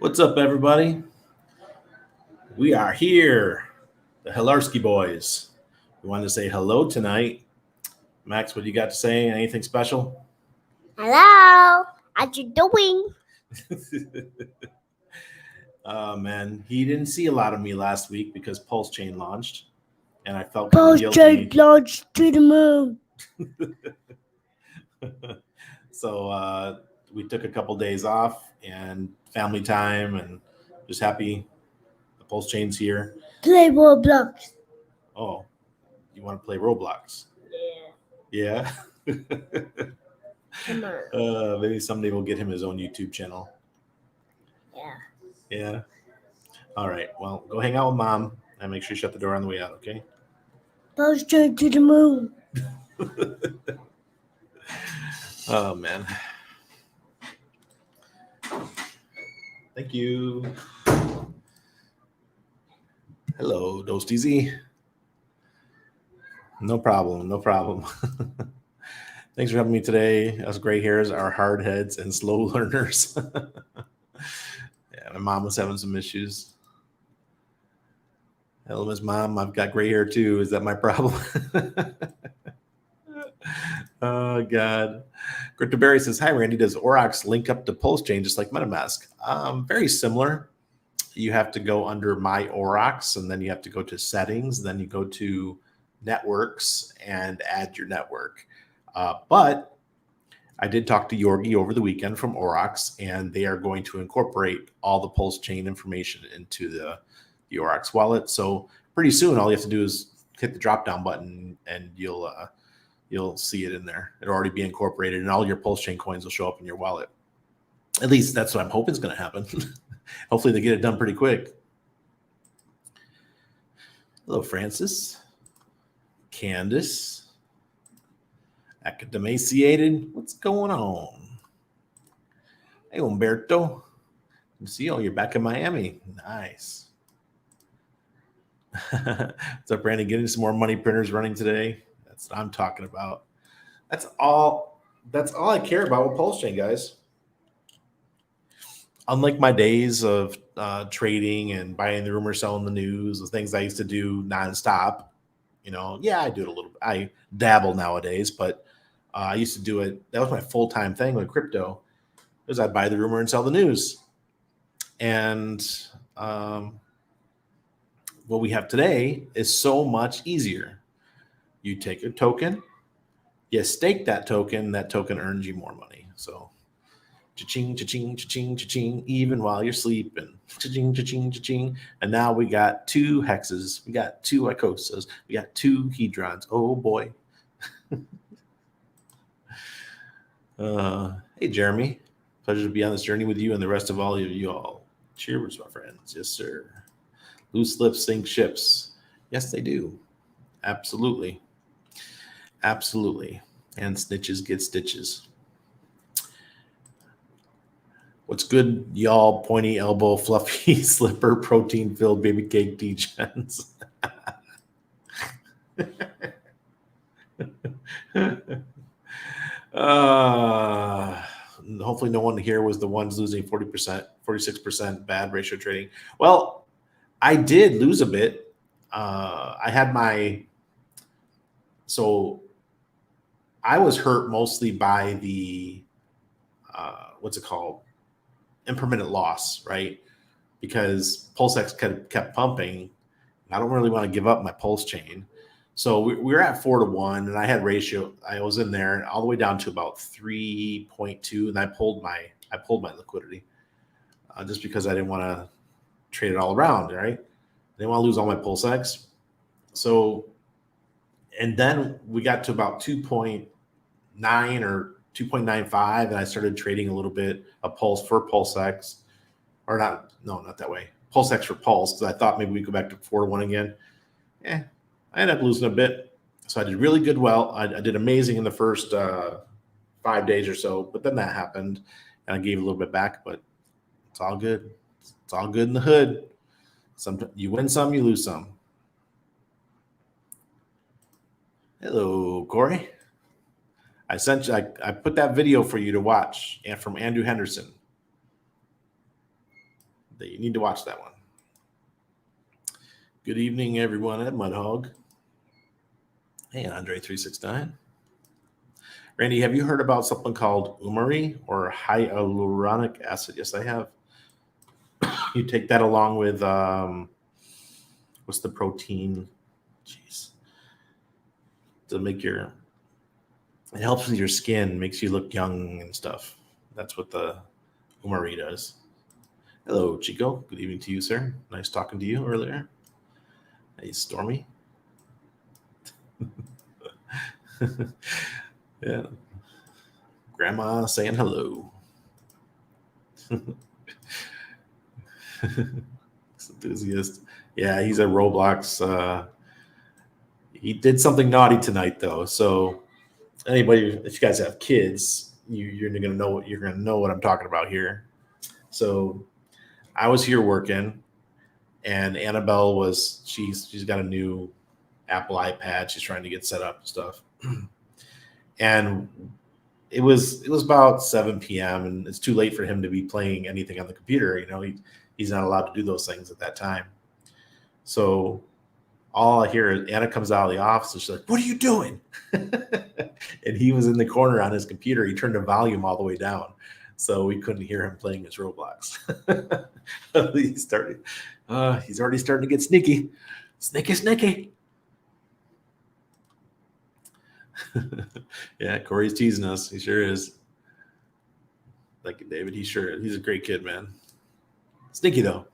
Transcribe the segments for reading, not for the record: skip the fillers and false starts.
What's up, everybody? We are here, the Hilarski boys. We wanted to say hello tonight. Max, what do you got to say? Anything special? Hello, how you doing? Man, he didn't see a lot of me last week because Pulsechain launched, and I felt kind of guilty. Pulsechain launched to the moon. So we took a couple days off and family time, and just happy the Pulsechain's here. Play Roblox. Oh, you want to play Roblox? Yeah. Yeah. Come on. Maybe someday we'll get him his own YouTube channel. Yeah. Yeah. All right. Well, go hang out with mom and make sure you shut the door on the way out, okay? Pulsechain to the moon. Oh, man. Thank you. Hello, Dosteezy. No problem. No problem. Thanks for having me today. Us gray hairs are hard heads and slow learners. Yeah, my mom was having some issues. Hello, Miss Mom. I've got gray hair too. Is that my problem? Oh, God. Cryptoberry says, hi, Randy. Does Aurox link up to Pulsechain just like Metamask? Very similar. You have to go under My Aurox, and then you have to go to Settings. Then you go to Networks and add your network. But I did talk to Yorgi over the weekend from Aurox, and they are going to incorporate all the Pulsechain information into the Aurox wallet. So pretty soon, all you have to do is hit the drop-down button, and you'll see it in there. It'll already be incorporated, and all your Pulsechain coins will show up in your wallet. At least that's what I'm hoping is going to happen. Hopefully, they get it done pretty quick. Hello, Francis. Candace. Academaciated. What's going on? Hey, Umberto. See, you're back in Miami. Nice. What's up, Brandon? Getting some more money printers running today. That's what I'm talking about. That's all I care about with Pulsechain, guys. Unlike my days of trading and buying the rumor, selling the news, the things I used to do nonstop, I do it a little bit. I dabble nowadays, but I used to do it. That was my full-time thing with crypto, is I'd buy the rumor and sell the news. And what we have today is so much easier. You take a token, you stake that token earns you more money. So cha-ching, cha-ching, cha-ching, cha-ching, even while you're sleeping. Cha-ching, cha-ching, cha-ching. And now we got 2 hexes. We got 2 Icosas. We got 2 hedrons. Oh, boy. Hey, Jeremy. Pleasure to be on this journey with you and the rest of all of you all. Cheers, my friends. Yes, sir. Loose lips sink ships. Yes, they do. Absolutely. Absolutely. And snitches get stitches. What's good, y'all? Pointy elbow, fluffy slipper, protein-filled baby cake degens. Hopefully no one here was the ones losing 40%, 46% bad ratio trading. Well, I did lose a bit. So I was hurt mostly by the, what's it called? Impermanent loss, right? Because Pulsex kept pumping. I don't really want to give up my Pulsechain. So we were at 4-1, and I had ratio. I was in there all the way down to about 3.2, and I pulled my liquidity just because I didn't want to trade it all around, right? I didn't want to lose all my Pulsex. So, and then we got to about 2.9 or 2.95, and I started trading a little bit of Pulse for Pulsex, or not that way. Pulsex for Pulse, because I thought maybe we'd go back to 4-1 again. I ended up losing a bit. So I did really good. I did amazing in the first 5 days or so, but then that happened, and I gave a little bit back, but it's all good. It's all good in the hood. You win some, you lose some. Hello, Corey. I put that video for you to watch, and from Andrew Henderson. You need to watch that one. Good evening, everyone at Mudhog. Hey, Andre369. Randy, have you heard about something called umari or hyaluronic acid? Yes, I have. You take that along with what's the protein? Jeez, to make it helps with your skin, makes you look young and stuff. That's what the umari does. Hello, Chico. Good evening to you, sir. Nice talking to you earlier. Hey, Stormy. Yeah. Grandma saying hello. Enthusiast. Yeah, he's a Roblox. He did something naughty tonight, though. So anybody, if you guys have kids, you're gonna know what I'm talking about here. So I was here working, and Annabelle she's got a new Apple iPad. She's trying to get set up and stuff. And it was about 7 p.m. and it's too late for him to be playing anything on the computer. You know, he's not allowed to do those things at that time. So all I hear is Anna comes out of the office and she's like, "What are you doing?" And he was in the corner on his computer. He turned the volume all the way down, so we couldn't hear him playing his Roblox. He's already starting to get sneaky. Sneaky. Yeah, Corey's teasing us. He sure is. Like David, he's a great kid, man. Sneaky though.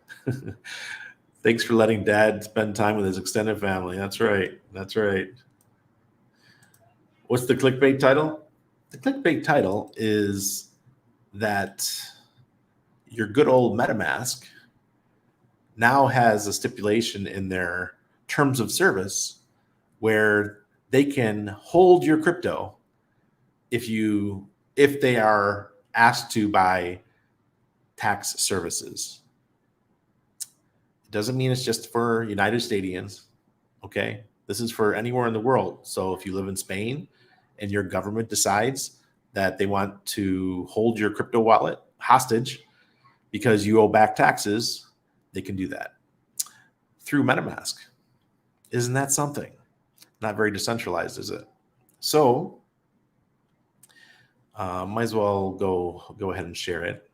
Thanks for letting Dad spend time with his extended family. That's right. What's the clickbait title? The clickbait title is that your good old Metamask now has a stipulation in their terms of service where they can hold your crypto if they are asked to by tax services. It doesn't mean it's just for United Statians. Okay, this is for anywhere in the world. So if you live in Spain and your government decides that they want to hold your crypto wallet hostage because you owe back taxes, they can do that through MetaMask. Isn't that something? Not very decentralized, is it? So might as well go ahead and share it.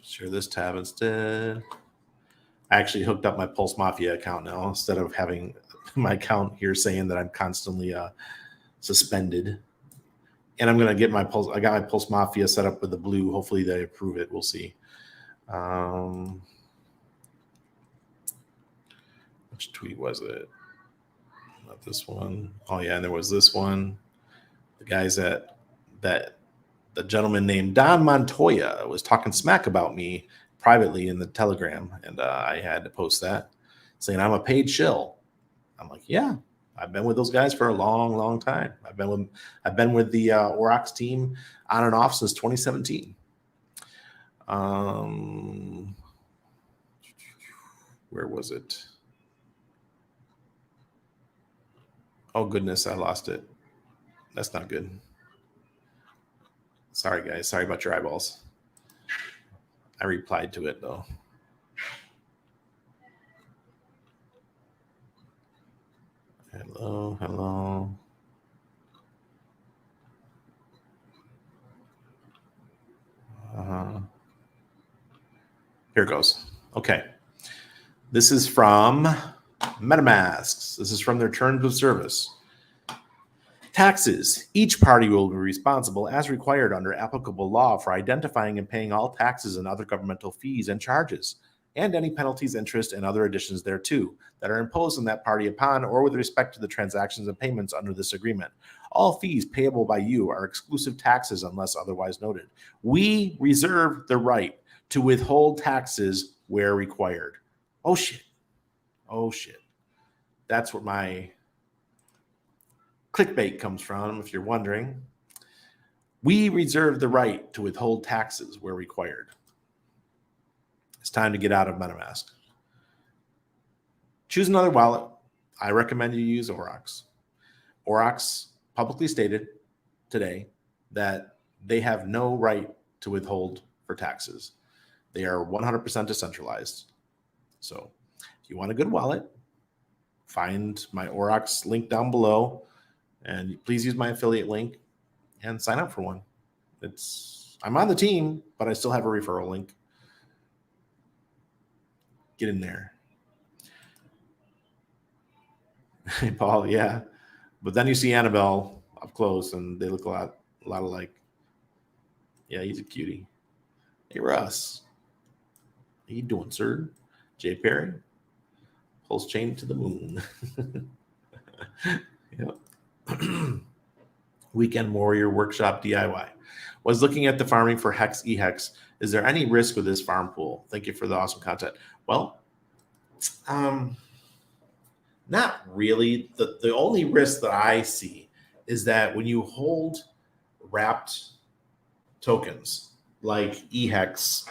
Share this tab instead. I actually hooked up my Pulse Mafia account now instead of having my account here saying that I'm constantly suspended. And I'm gonna get my Pulse. I got my Pulse Mafia set up with the blue. Hopefully they approve it. We'll see. Which tweet was it? Not this one. Oh yeah, and there was this one. The guys that the gentleman named Don Montoya was talking smack about me privately in the Telegram, and I had to post that saying I'm a paid shill. I'm like, yeah, I've been with those guys for a long time. I've been with the Aurox team on and off since 2017. Where was it? Oh goodness, I lost it. That's not good. Sorry guys, sorry about your eyeballs. I replied to it though. Hello. Here it goes. Okay. This is from Metamask. This is from their terms of service. Taxes. Each party will be responsible as required under applicable law for identifying and paying all taxes and other governmental fees and charges, and any penalties, interest, and other additions thereto that are imposed on that party upon or with respect to the transactions and payments under this agreement. All fees payable by you are exclusive taxes unless otherwise noted. We reserve the right to withhold taxes where required. Oh shit. That's what my clickbait comes from, if you're wondering. We reserve the right to withhold taxes where required. It's time to get out of MetaMask. Choose another wallet. I recommend you use Aurox. Aurox publicly stated today that they have no right to withhold for taxes. They are 100% decentralized. So if you want a good wallet, find my Aurox link down below, and please use my affiliate link and sign up for one. I'm on the team, but I still have a referral link. Get in there. Hey, Paul, yeah. But then you see Annabelle up close, and they look a lot alike. Yeah, he's a cutie. Hey, Russ. How you doing, sir? Jay Perry. Pulsechain to the moon. Yep. Weekend Warrior Workshop DIY. Was looking at the farming for Hex eHex. Is there any risk with this farm pool? Thank you for the awesome content. Well, not really. The only risk that I see is that when you hold wrapped tokens like eHex,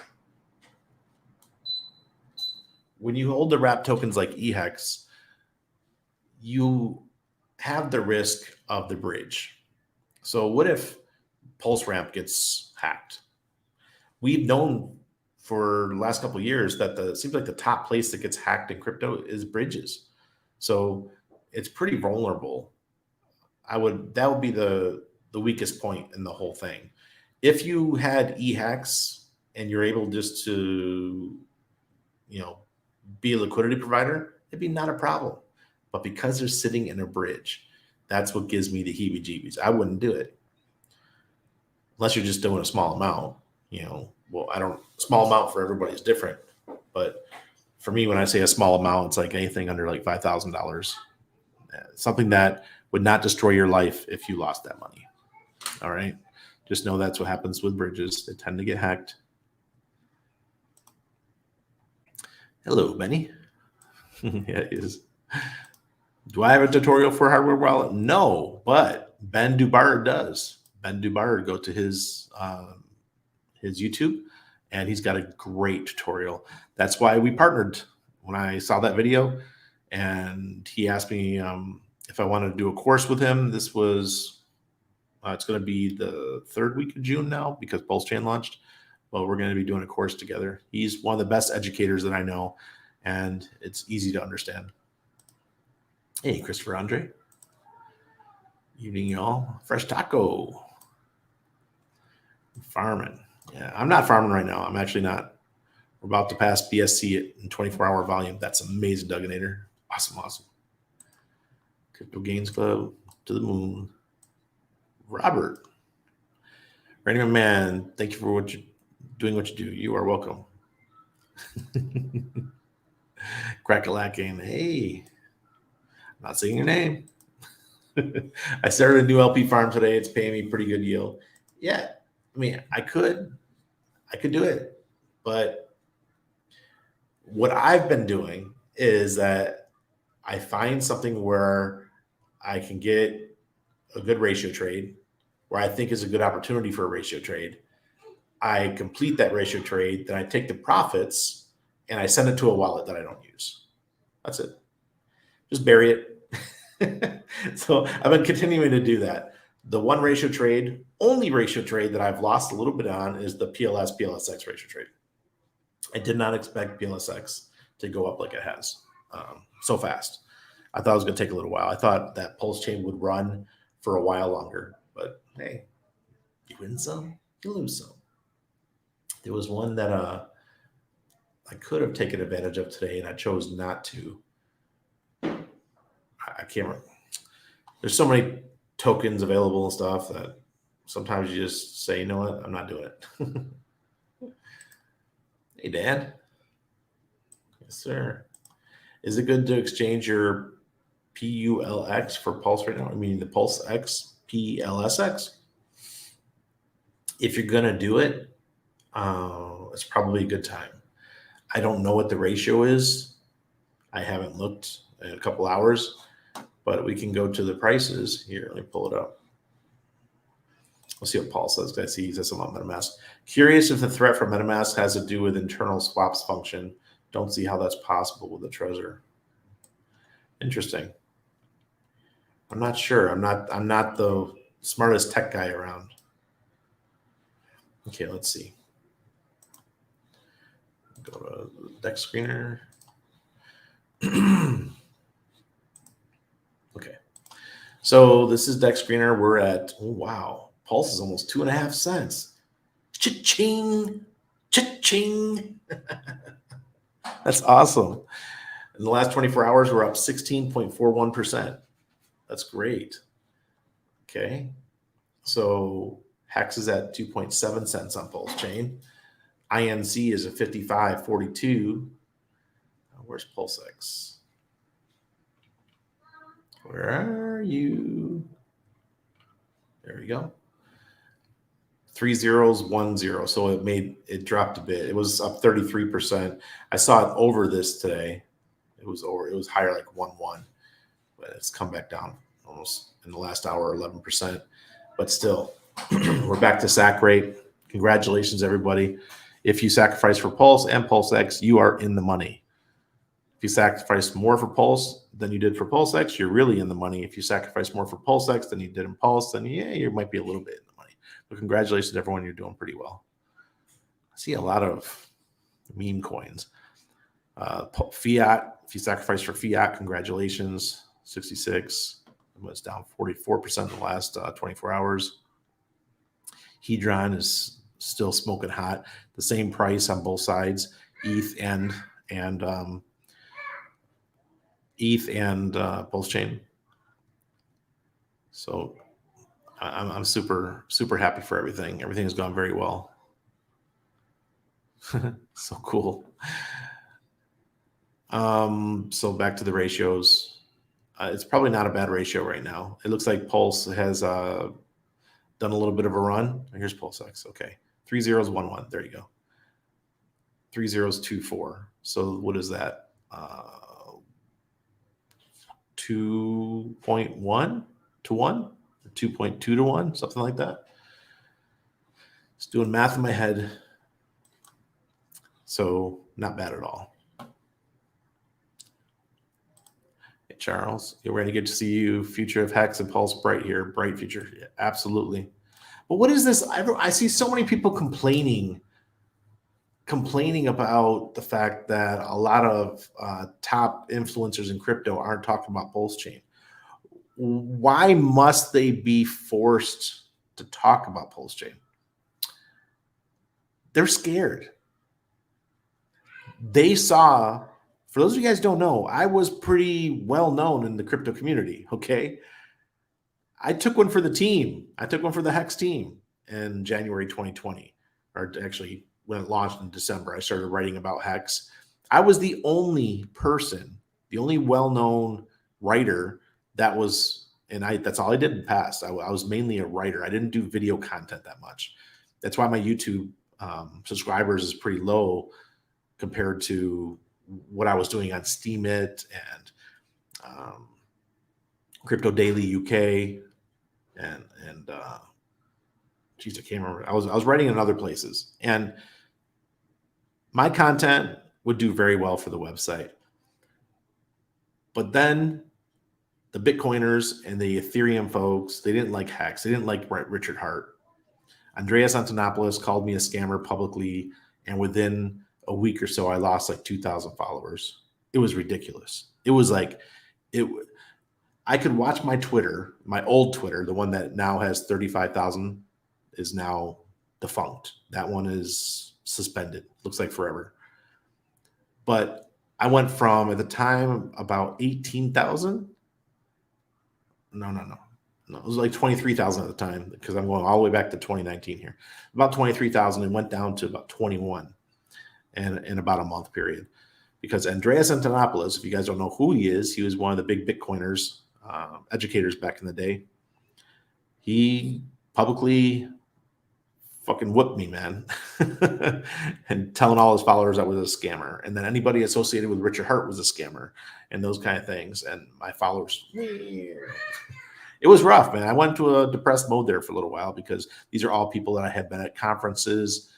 when you hold the wrapped tokens like eHex, you have the risk of the bridge. So what if Pulse Ramp gets hacked? We've known for the last couple of years that it seems like the top place that gets hacked in crypto is bridges. So it's pretty vulnerable. That would be the weakest point in the whole thing. If you had eHex and you're able just to, be a liquidity provider, it'd be not a problem. But because they're sitting in a bridge, that's what gives me the heebie-jeebies. I wouldn't do it unless you're just doing a small amount. Small amount for everybody is different. But for me, when I say a small amount, it's like anything under like $5,000. Something that would not destroy your life if you lost that money. All right. Just know that's what happens with bridges. They tend to get hacked. Hello, Benny. Yeah, it is. Do I have a tutorial for hardware wallet? No, but Ben Dubar does. Ben Dubar, go to his YouTube, and he's got a great tutorial. That's why we partnered. When I saw that video, and he asked me if I wanted to do a course with him. This was it's going to be the 3rd week of June now because Pulsechain launched. Well, we're going to be doing a course together. He's one of the best educators that I know, and it's easy to understand. Hey, Christopher Andre. Evening, y'all. Fresh taco. Farming. Yeah, I'm not farming right now. I'm actually not. We're about to pass BSC in 24-hour volume. That's amazing, Dugginator. Awesome. Crypto Gains Club to the moon. Robert. Randy, my man, thank you for doing what you do. You are welcome. Crack-a-lacking. Hey, I'm not saying your name. I started a new LP farm today. It's paying me pretty good yield. Yeah, I mean, I could do it. But what I've been doing is that I find something where I can get a good ratio trade, where I think is a good opportunity for a ratio trade. I complete that ratio trade, then I take the profits and I send it to a wallet that I don't use. That's it. Just bury it. So I've been continuing to do that. The one ratio trade, only ratio trade that I've lost a little bit on is the PLSX ratio trade. I did not expect PLSX to go up like it has so fast. I thought it was going to take a little while. I thought that Pulsechain would run for a while longer, but hey, you win some, you lose some. There was one that I could have taken advantage of today, and I chose not to. I can't remember. There's so many tokens available and stuff that sometimes you just say, you know what, I'm not doing it. Hey, Dan. Yes, sir. Is it good to exchange your PULX for Pulse right now? I mean, the Pulse X, PLSX. If you're going to do it, it's probably a good time. I don't know what the ratio is. I haven't looked in a couple hours, but we can go to the prices. Here, let me pull it up. We'll see what Paul says. I see he says something about Metamask. Curious if the threat from Metamask has to do with internal swaps function. Don't see how that's possible with the Trezor. Interesting. I'm not sure. I'm not the smartest tech guy around. Okay, let's see. Go to deck screener. Okay. So this is deck screener. We're at, oh, wow. Pulse is almost 2.5 cents. Cha-ching. Cha-ching. That's awesome. In the last 24 hours, we're up 16.41%. That's great. Okay. So Hex is at 2.7 cents on Pulsechain. INC is at 55.42. Where's PulseX? Where are you? There we go. 3010. So it dropped a bit. It was up 33%. I saw it over this today. It was higher, like 1.1, but it's come back down almost in the last hour, 11%. But still, we're back to sack rate. Congratulations, everybody. If you sacrifice for Pulse and PulseX, you are in the money. If you sacrifice more for Pulse than you did for PulseX, you're really in the money. If you sacrifice more for PulseX than you did in Pulse, then yeah, you might be a little bit in the money. But congratulations, everyone. You're doing pretty well. I see a lot of meme coins. Fiat, if you sacrifice for Fiat, congratulations. 66. It was down 44% in the last 24 hours. Hedron is still smoking hot. The same price on both sides, ETH and Pulsechain. So I'm super happy for everything. Everything has gone very well. So cool. So back to the ratios. It's probably not a bad ratio right now. It looks like Pulse has done a little bit of a run. Here's PulseX. Okay. 3011. There you go. 3024. So what is that? 2.1 to 1? 2.2 to 1? Something like that. Just doing math in my head. So not bad at all. Hey, Charles, we're going to get to see you. Future of Hex and Pulse bright here. Bright future. Yeah, absolutely. But what is this? I see so many people complaining about the fact that a lot of top influencers in crypto aren't talking about Pulsechain. Why must they be forced to talk about Pulsechain? They're scared. They saw, for those of you guys who don't know, I was pretty well known in the crypto community, okay? I took one for the team. I took one for the Hex team in January 2020, or actually when it launched in December, I started writing about Hex. I was the only person, the only well-known writer that was, and that's all I did in the past. I was mainly a writer. I didn't do video content that much. That's why my YouTube subscribers is pretty low compared to what I was doing on Steemit and Crypto Daily UK and geez, I can't remember. I was writing in other places, and my content would do very well for the website. But then the Bitcoiners and the Ethereum folks, they didn't like Hex. They didn't like Richard Hart. Andreas Antonopoulos called me a scammer publicly, and within a week or so, I lost like 2,000 followers. It was ridiculous. It was like, I could watch my Twitter, my old Twitter, the one that now has 35,000 is now defunct. That one is suspended. Looks like forever. But I went from, at the time, about 18,000. No. It was like 23,000 at the time, because I'm going all the way back to 2019 here. About 23,000, and went down to about 21 in about a month period. Because Andreas Antonopoulos, if you guys don't know who he was one of the big Bitcoiners, educators back in the day. He publicly fucking whooped me, man, and telling all his followers I was a scammer, and then anybody associated with Richard Hart was a scammer, and those kind of things. And my followers, it was rough, man. I went into a depressed mode there for a little while, because these are all people that I had been at conferences,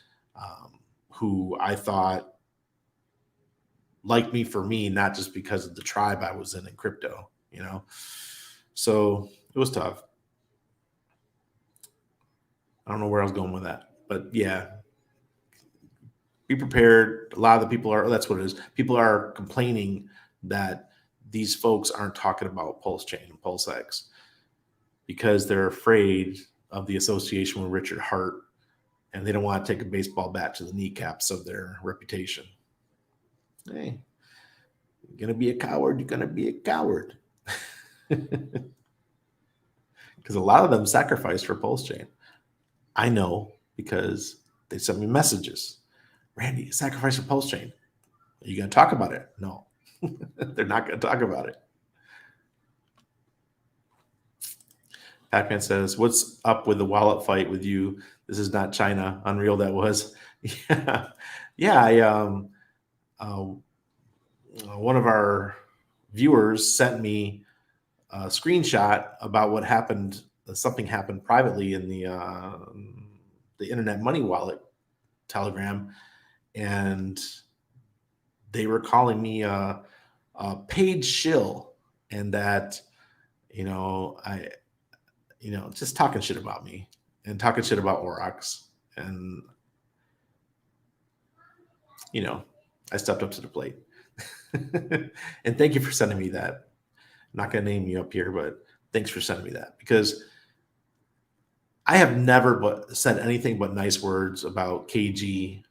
who I thought liked me for me, not just because of the tribe I was in crypto, you know? So it was tough. I don't know where I was going with that, but yeah, be prepared. A lot of the people are, that's what it is. People are complaining that these folks aren't talking about Pulsechain and PulseX because they're afraid of the association with Richard Hart, and they don't want to take a baseball bat to the kneecaps of their reputation. Hey, you're going to be a coward, you're going to be a coward. Because a lot of them sacrificed for Pulsechain. I know because they sent me messages. Randy, sacrifice for Pulsechain. Are you going to talk about it? No. They're not going to talk about it. Pac-Man says, what's up with the wallet fight with you? This is not China. Unreal that was. Yeah. One of our viewers sent me a screenshot about what happened. Something happened privately in the Internet Money Wallet Telegram, and they were calling me a paid shill, and that, just talking shit about me and talking shit about Aurox. And, I stepped up to the plate. And thank you for sending me that. I'm not going to name you up here, but thanks for sending me that, because I have never said anything but nice words about KG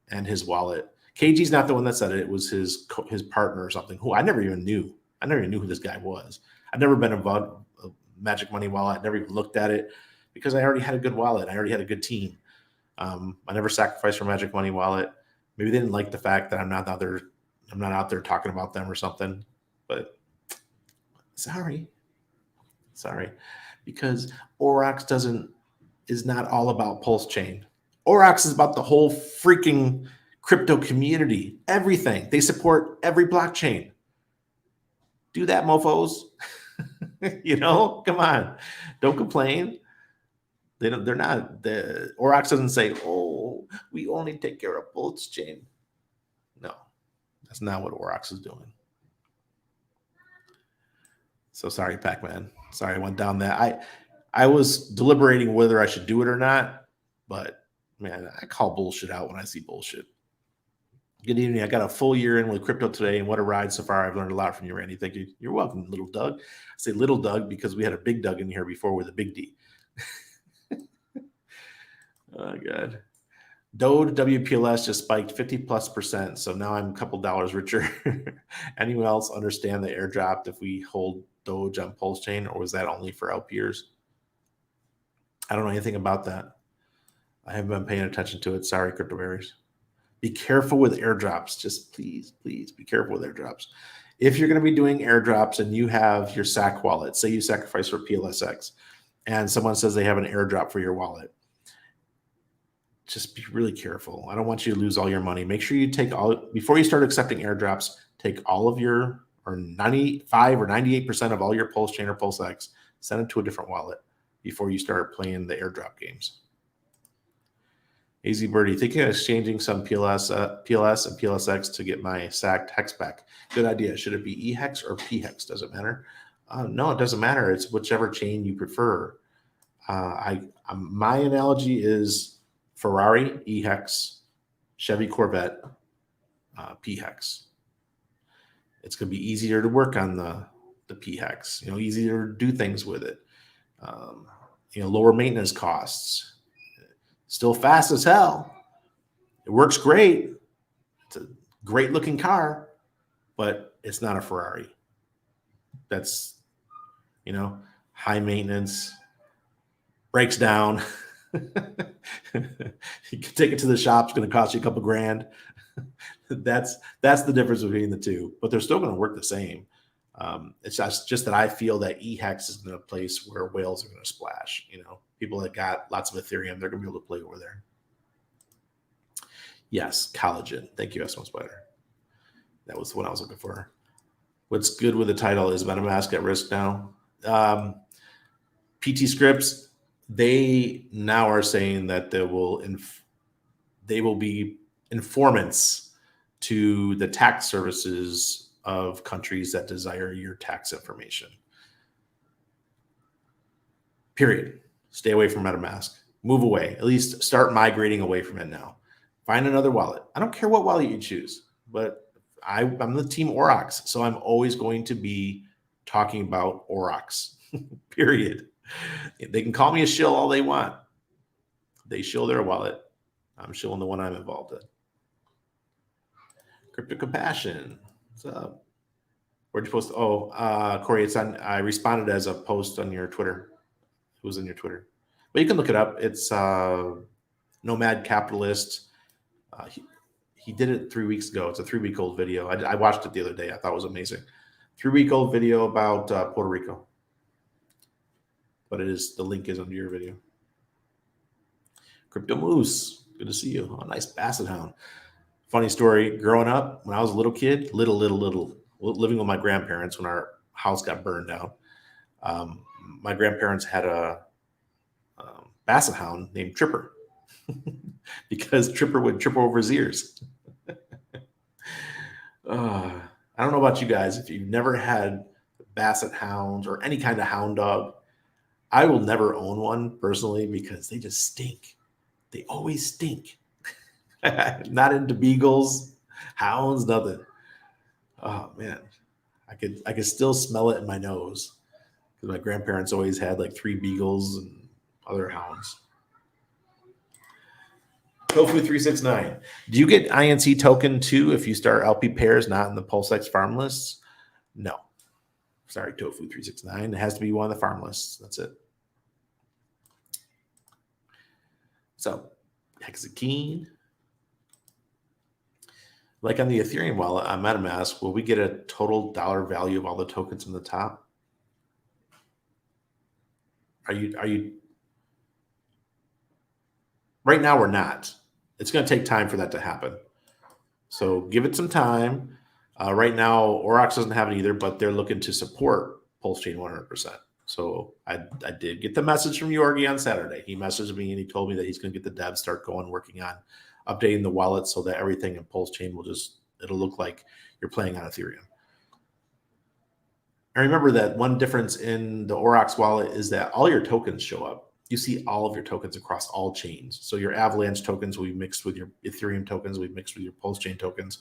and his wallet. KG's not the one that said it. It was his partner or something, who I never even knew. I never even knew who this guy was. I've never been involved with Magic Money Wallet. I never even looked at it because I already had a good wallet. I already had a good team. I never sacrificed for Magic Money Wallet. Maybe they didn't like the fact that I'm not out there talking about them or something. But sorry, because Aurox is not all about Pulsechain. Aurox is about the whole freaking crypto community, everything. They support every blockchain. Do that, mofos. Come on, don't complain. They're not. The Aurox doesn't say, "Oh, we only take care of Pulsechain." No, that's not what Aurox is doing. So sorry, Pac-Man. Sorry, I went down that. I was deliberating whether I should do it or not, but man, I call bullshit out when I see bullshit. Good evening. I got a full year in with crypto today, and what a ride so far. I've learned a lot from you, Randy. Thank you. You're welcome, little Doug. I say little Doug because we had a big Doug in here before with a big D. Oh, God. Doge WPLS just spiked 50+%. So now I'm a couple dollars richer. Anyone else understand the airdrop if we hold Doge on Pulsechain, or was that only for LPers? I don't know anything about that. I haven't been paying attention to it. Sorry, crypto bears. Be careful with airdrops. Just please be careful with airdrops. If you're going to be doing airdrops and you have your SAC wallet, say you sacrifice for PLSX, and someone says they have an airdrop for your wallet, just be really careful. I don't want you to lose all your money. Make sure you take before you start accepting airdrops, take all of your, or 95 or 98% of all your Pulsechain or PulseX, send it to a different wallet before you start playing the airdrop games. Easy Birdie, thinking of exchanging some PLS and PLSX to get my SAC hex back. Good idea. Should it be eHex or pHex? Does it matter? No, it doesn't matter. It's whichever chain you prefer. My analogy is Ferrari, eHex, Chevy Corvette, pHex. It's going to be easier to work on the pHex. Easier to do things with it. Lower maintenance costs. Still fast as hell. It works great. It's a great looking car, but it's not a Ferrari. That's, high maintenance, breaks down. You can take it to the shop. It's going to cost you a couple grand. That's the difference between the two, but they're still going to work the same. It's just that I feel that eHex is in a place where whales are going to splash. People that got lots of Ethereum, they're going to be able to play over there. Yes, collagen. Thank you, S1 Spider. That was what I was looking for. What's good with the title is Metamask at risk now. PT Scripts, they now are saying that they will be informants to the tax services of countries that desire your tax information. Period. Stay away from MetaMask. Move away. At least start migrating away from it now. Find another wallet. I don't care what wallet you choose, but I'm the team Aurox, so I'm always going to be talking about Aurox, period. They can call me a shill all they want. They shill their wallet. I'm shilling the one I'm involved in. Crypto Compassion. What's up? Where'd you post? Oh, Corey, it's on. I responded as a post on your Twitter. It was in your Twitter, but you can look it up. It's Nomad Capitalist. He did it 3 weeks ago. It's a 3-week-old video. I watched it the other day. I thought it was amazing. 3-week-old video about Puerto Rico. But the link is under your video. Crypto Moose, good to see you. Oh, nice Basset Hound. Funny story, growing up, when I was a little kid, little, living with my grandparents when our house got burned down, my grandparents had a Basset Hound named Tripper because Tripper would trip over his ears. I don't know about you guys. If you've never had Basset Hounds or any kind of hound dog, I will never own one personally because they just stink. They always stink. Not into beagles, hounds, nothing. Oh man, I could still smell it in my nose because my grandparents always had like 3 beagles and other hounds. Tofu369. Do you get INC token too if you start LP pairs not in the Pulsex farm lists? No. Sorry, Tofu369. It has to be one of the farm lists. That's it. So, Hexakeen. Like on the Ethereum wallet on Metamask, will we get a total dollar value of all the tokens in the top? Are you? Right now, we're not. It's going to take time for that to happen. So give it some time. Right now, Aurox doesn't have it either, but they're looking to support Pulsechain 100%. So I did get the message from Yorgi on Saturday. He messaged me and he told me that he's going to get the devs start working on updating the wallet so that everything in Pulsechain it'll look like you're playing on Ethereum. And remember that one difference in the Aurox wallet is that all your tokens show up. You see all of your tokens across all chains. So your Avalanche tokens will be mixed with your Ethereum tokens, will be mixed with your Pulsechain tokens.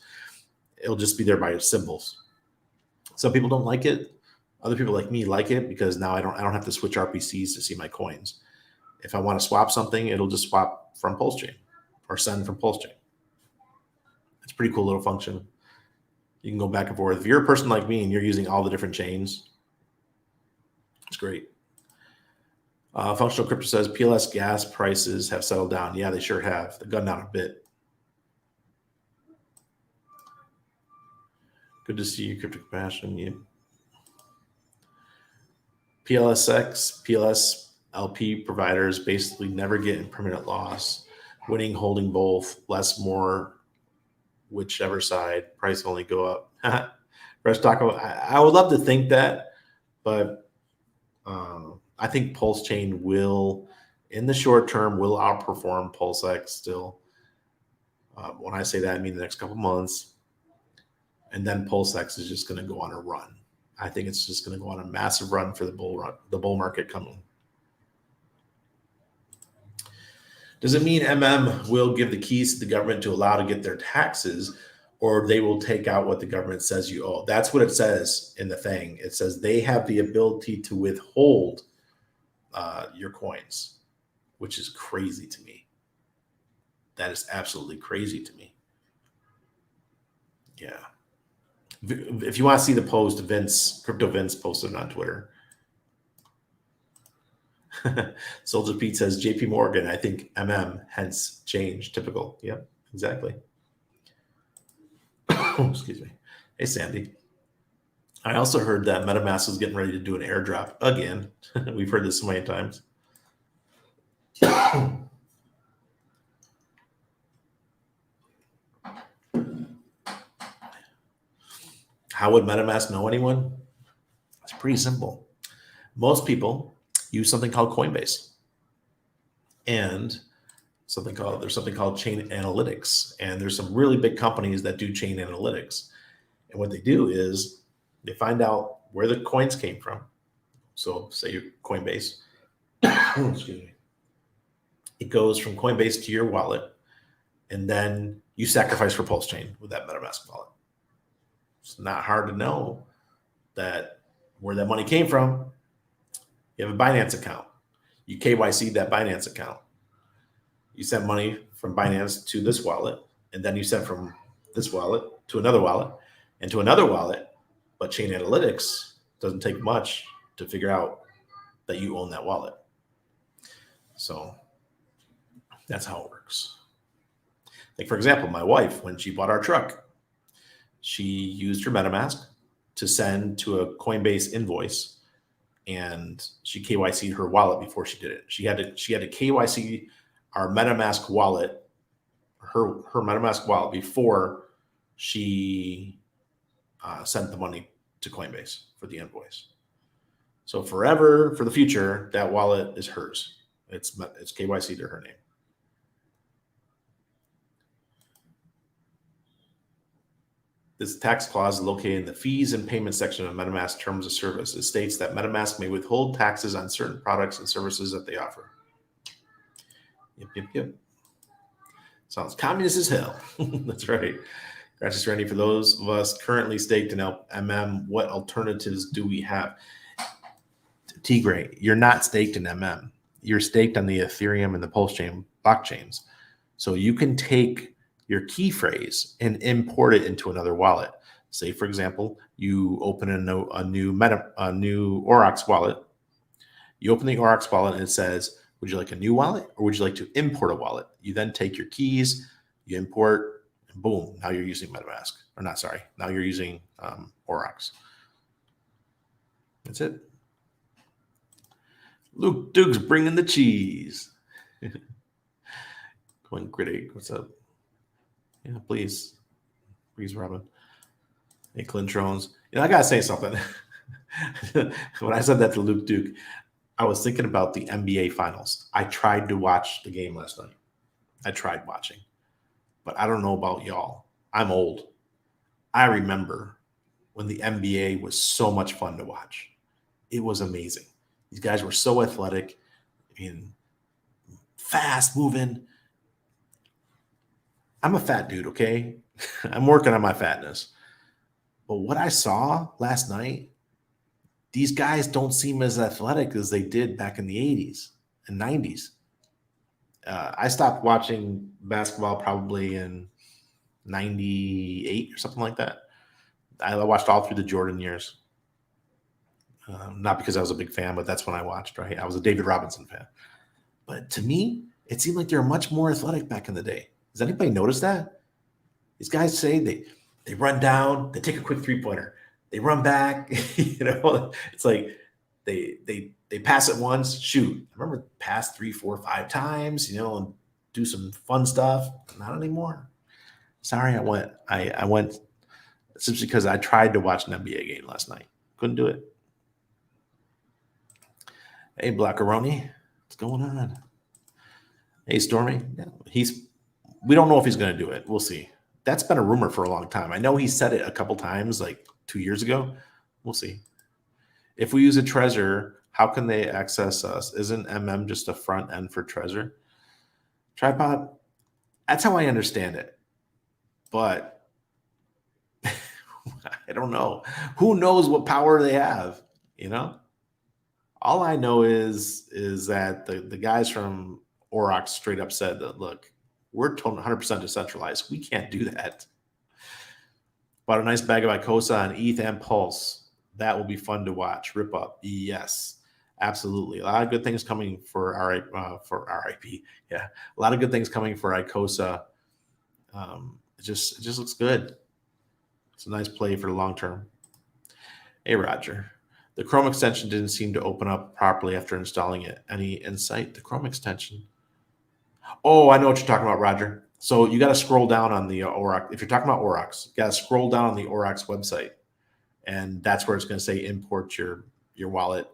It'll just be there by symbols. Some people don't like it. Other people like me like it because now I don't have to switch RPCs to see my coins. If I want to swap something, it'll just swap from Pulsechain or send from Pulsechain. It's a pretty cool little function. You can go back and forth. If you're a person like me and you're using all the different chains, it's great. Functional Crypto says PLS gas prices have settled down. Yeah, they sure have. They've gone down a bit. Good to see you, Crypto Compassion. Yeah. PLSX, PLS LP providers basically never get in permanent loss. Winning, holding both, less, more, whichever side. Price only go up. Fresh Taco, I would love to think that, but I think Pulsechain will, in the short term, will outperform Pulsex still. When I say that, I mean the next couple months. And then Pulsex is just going to go on a run. I think it's just going to go on a massive run for the bull market coming. Does it mean will give the keys to the government to allow to get their taxes, or they will take out what the government says you owe? That's what it says in the thing. It says they have the ability to withhold your coins, which is crazy to me. That is absolutely crazy to me. Yeah. If you want to see the post, Crypto Vince posted on Twitter. Soldier Pete says JP Morgan, I think hence change, typical. Yep, exactly. Excuse me. Hey, Sandy. I also heard that Metamask is getting ready to do an airdrop again. We've heard this so many times. How would Metamask know anyone? It's pretty simple. Most people use something called Coinbase and there's something called chain analytics. And there's some really big companies that do chain analytics. And what they do is they find out where the coins came from. So say your Coinbase, excuse me. It goes from Coinbase to your wallet. and then you sacrifice for Pulsechain with that Metamask wallet. It's not hard to know that where that money came from. You have a Binance account. You KYC that Binance account. You send money from Binance to this wallet, and then you send from this wallet to another wallet and to another wallet. But Chain Analytics doesn't take much to figure out that you own that wallet. So that's how it works. Like, for example, my wife, when she bought our truck, she used her MetaMask to send to a Coinbase invoice, and she KYC'd her wallet before she did it. She had to KYC our MetaMask wallet, her MetaMask wallet, before she sent the money to Coinbase for the invoice. So forever, for the future, that wallet is hers. It's KYC to her name. This tax clause is located in the fees and payment section of MetaMask terms of service. It states that MetaMask may withhold taxes on certain products and services that they offer. Yep. Sounds communist as hell. That's right. That's ready for those of us currently staked in MM. What alternatives do we have? Tigray, you're not staked in MM. You're staked on the Ethereum and the Pulsechain blockchains. So you can take your key phrase and import it into another wallet. Say, for example, you open a new Aurox wallet. You open the Aurox wallet and it says, would you like a new wallet or would you like to import a wallet? You then take your keys, you import, and boom, now you're using MetaMask. Or not, sorry, now you're using Aurox. That's it. Luke Duke's bringing the cheese. Going gritty. What's up? Yeah, please, Robin. Hey, Clint Trones. I gotta say something. When I said that to Luke Duke, I was thinking about the NBA Finals. I tried to watch the game last night. I tried watching, but I don't know about y'all. I'm old. I remember when the NBA was so much fun to watch. It was amazing. These guys were so athletic, fast moving. I'm a fat dude, okay? I'm working on my fatness. But what I saw last night, these guys don't seem as athletic as they did back in the 80s and 90s. I stopped watching basketball probably in 98 or something like that. I watched all through the Jordan years. Not because I was a big fan, but that's when I watched, right? I was a David Robinson fan. But to me, it seemed like they were much more athletic back in the day. Does anybody notice that? These guys say they run down, they take a quick three-pointer, they run back. It's like they pass it once, shoot. I remember pass 3, 4, 5 times, and do some fun stuff. Not anymore. Sorry, I went simply because I tried to watch an NBA game last night. Couldn't do it. Hey, Blackaroni, what's going on? Hey, Stormy. Yeah, we don't know if he's going to do it. We'll see. That's been a rumor for a long time. I know he said it a couple times, like 2 years ago. We'll see. If we use a Trezor, how can they access us? Isn't MM just a front end for Trezor? Tripod, that's how I understand it. But I don't know. Who knows what power they have, All I know is that the guys from Aurox straight up said that, look, we're 100% decentralized. We can't do that. Bought a nice bag of Icosa on ETH and Pulse. That will be fun to watch. Rip up. Yes, absolutely. A lot of good things coming for RIP. Yeah, a lot of good things coming for Icosa. It just looks good. It's a nice play for the long term. Hey, Roger. The Chrome extension didn't seem to open up properly after installing it. Any insight? The Chrome extension. Oh, I know what you're talking about, Roger. So you got to scroll down on the Aurox. If you're talking about Aurox, you got to scroll down on the Aurox website, and that's where it's going to say import your wallet.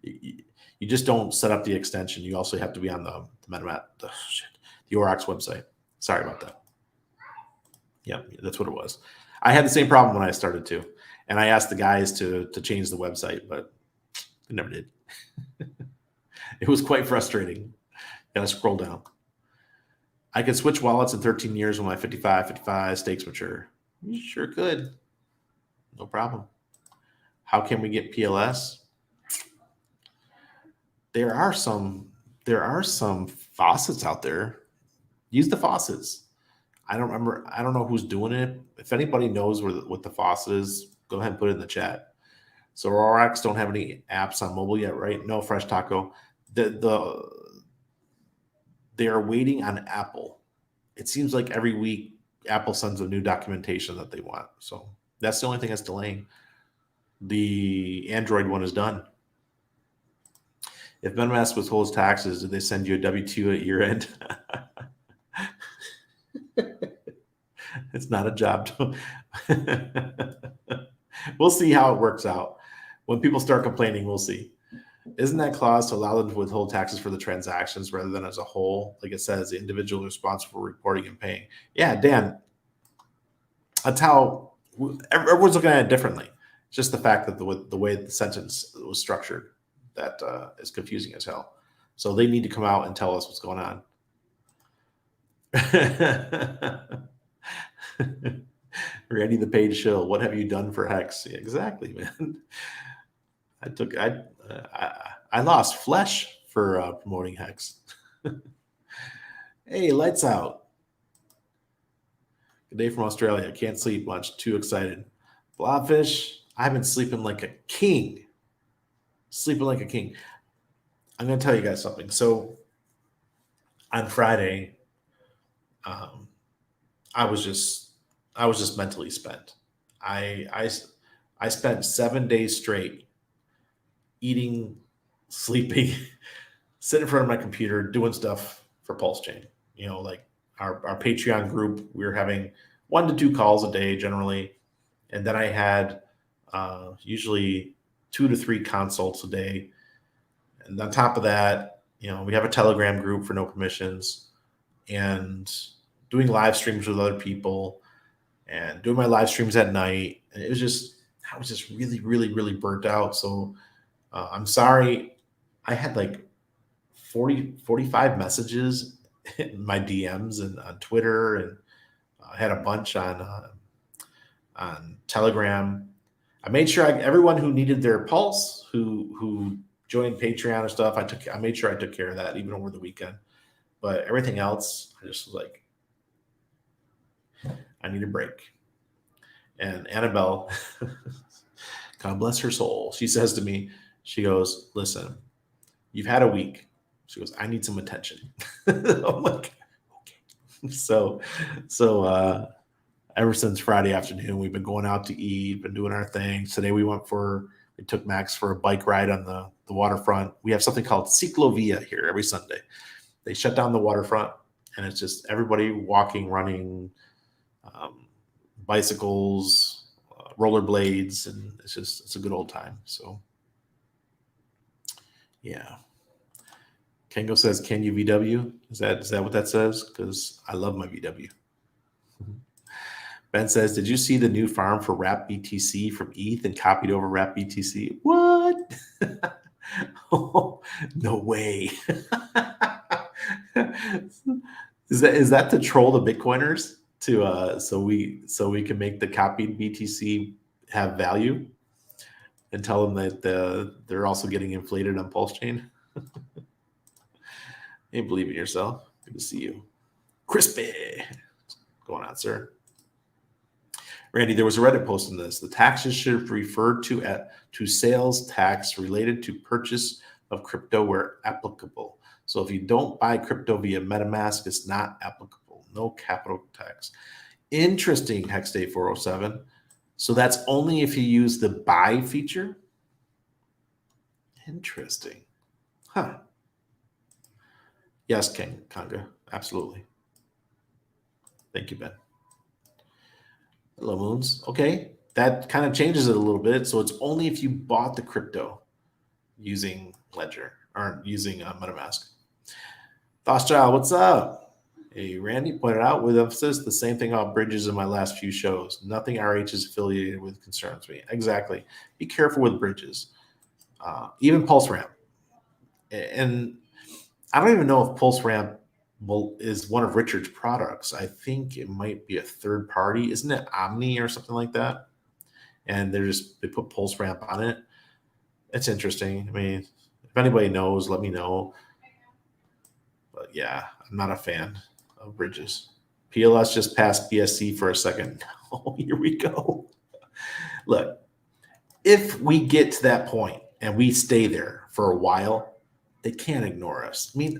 You just don't set up the extension. You also have to be on the Metamask, the Aurox website. Sorry about that. Yeah, that's what it was. I had the same problem when I started too, and I asked the guys to change the website, but they never did. It was quite frustrating. Got to scroll down. I could switch wallets in 13 years when my 55 stakes mature. You sure could. No problem. How can we get PLS? There are some faucets out there. Use the faucets. I don't know who's doing it. If anybody knows what the faucet is, go ahead and put it in the chat. So Aurox don't have any apps on mobile yet, right? No, Fresh Taco. They are waiting on Apple. It seems like every week Apple sends a new documentation that they want. So that's the only thing that's delaying. The Android one is done. If Metamask withholds taxes, did they send you a W-2 at year end? It's not a job. We'll see how it works out. When people start complaining, we'll see. Isn't that clause to allow them to withhold taxes for the transactions rather than as a whole? Like it says, the individual responsible for reporting and paying. Yeah, Dan, that's how everyone's looking at it differently. It's just the fact that the way the sentence was structured that is confusing as hell. So they need to come out and tell us what's going on. Randy the Page Shill, what have you done for Hex? Yeah, exactly, man. I lost flesh for promoting Hex. Hey, lights out. Good day from Australia. Can't sleep much. Too excited. Blobfish, I've been sleeping like a king. Sleeping like a king. I'm going to tell you guys something. So on Friday, I was just mentally spent. I spent 7 days straight eating, sleeping, sitting in front of my computer, doing stuff for Pulsechain. You know, like our Patreon group, we were having 1 to 2 calls a day generally. And then I had usually 2 to 3 consults a day. And on top of that, you know, we have a Telegram group for no permissions and doing live streams with other people and doing my live streams at night. And I was just really, really, really burnt out. So I'm sorry. I had like 45 messages in my DMs and on Twitter, and I had a bunch on Telegram. I made sure everyone who needed their pulse, who joined Patreon and stuff, I made sure I took care of that even over the weekend. But everything else, I just was like, I need a break. And Annabelle, God bless her soul, she says to me, she goes, listen, you've had a week. She goes, I need some attention. I'm like, okay. So ever since Friday afternoon, we've been going out to eat, been doing our thing. Today we took Max for a bike ride on the waterfront. We have something called Ciclovia here every Sunday. They shut down the waterfront, and it's just everybody walking, running, bicycles, rollerblades, and it's a good old time. So yeah. Kengo says, can you VW? Is that what that says? Because I love my VW. Ben says, did you see the new farm for Wrap BTC from ETH and copied over Wrap BTC? What? Oh, no way. Is that to troll the Bitcoiners to so we can make the copied BTC have value and tell them that they're also getting inflated on Pulsechain? You believe in yourself. Good to see you. Crispy. What's going on, sir? Randy, there was a Reddit post on this. The taxes should be referred to sales tax related to purchase of crypto where applicable. So if you don't buy crypto via Metamask, it's not applicable. No capital tax. Interesting, Hexday 407. So that's only if you use the buy feature? Interesting. Huh. Yes, King Conga. Absolutely. Thank you, Ben. Hello, Moons. Okay. That kind of changes it a little bit. So it's only if you bought the crypto using Ledger or using Metamask. Thoughts, what's up? Hey, Randy pointed out with emphasis the same thing about bridges in my last few shows. Nothing RH is affiliated with concerns me. Exactly. Be careful with bridges. Even Pulse Ramp. And I don't even know if Pulse Ramp is one of Richard's products. I think it might be a third party. Isn't it Omni or something like that? And they put Pulse Ramp on it. It's interesting. I mean, if anybody knows, let me know. But yeah, I'm not a fan of bridges. PLS just passed BSC for a second. Oh, here we go. Look, if we get to that point and we stay there for a while, they can't ignore us. I mean,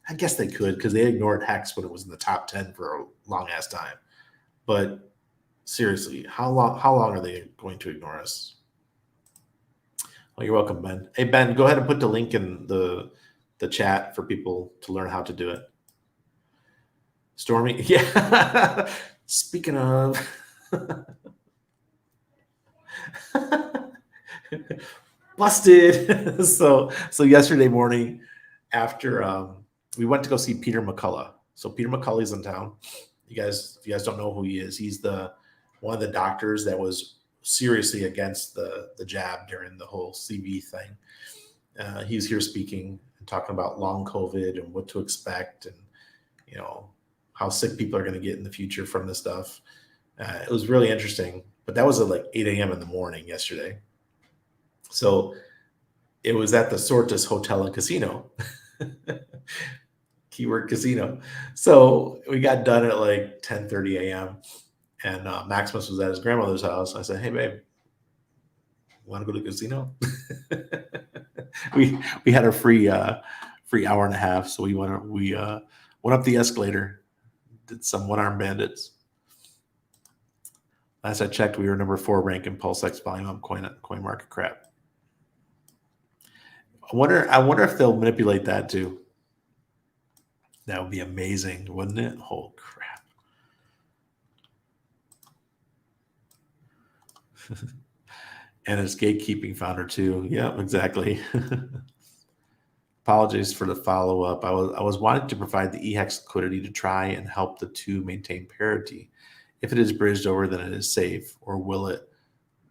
I guess they could because they ignored Hex when it was in the top 10 for a long ass time. But seriously, how long are they going to ignore us? Oh, you're welcome, Ben. Hey, Ben, go ahead and put the link in the chat for people to learn how to do it. Stormy, yeah. Speaking of, busted. So yesterday morning, after we went to go see Peter McCullough. So Peter McCullough's in town. If you guys don't know who he is, he's one of the doctors that was seriously against the jab during the whole CV thing. He's here speaking and talking about long COVID and what to expect, and how sick people are going to get in the future from this stuff. It was really interesting, but that was at like 8 a.m. in the morning yesterday. So it was at the Sortis Hotel and Casino. Keyword casino. So we got done at like 10:30 a.m. and Maximus was at his grandmother's house. I said, "Hey, babe, want to go to the casino?" we had a free hour and a half, so we went up the escalator, did some one-armed bandits. Last I checked, we were number 4 rank in PulseX volume on CoinMarketCap. I wonder if they'll manipulate that too. That would be amazing, wouldn't it? Oh, crap. And it's gatekeeping founder too. Yeah, exactly. Apologies for the follow-up. I was wanting to provide the eHex liquidity to try and help the two maintain parity. If it is bridged over, then it is safe, or will it,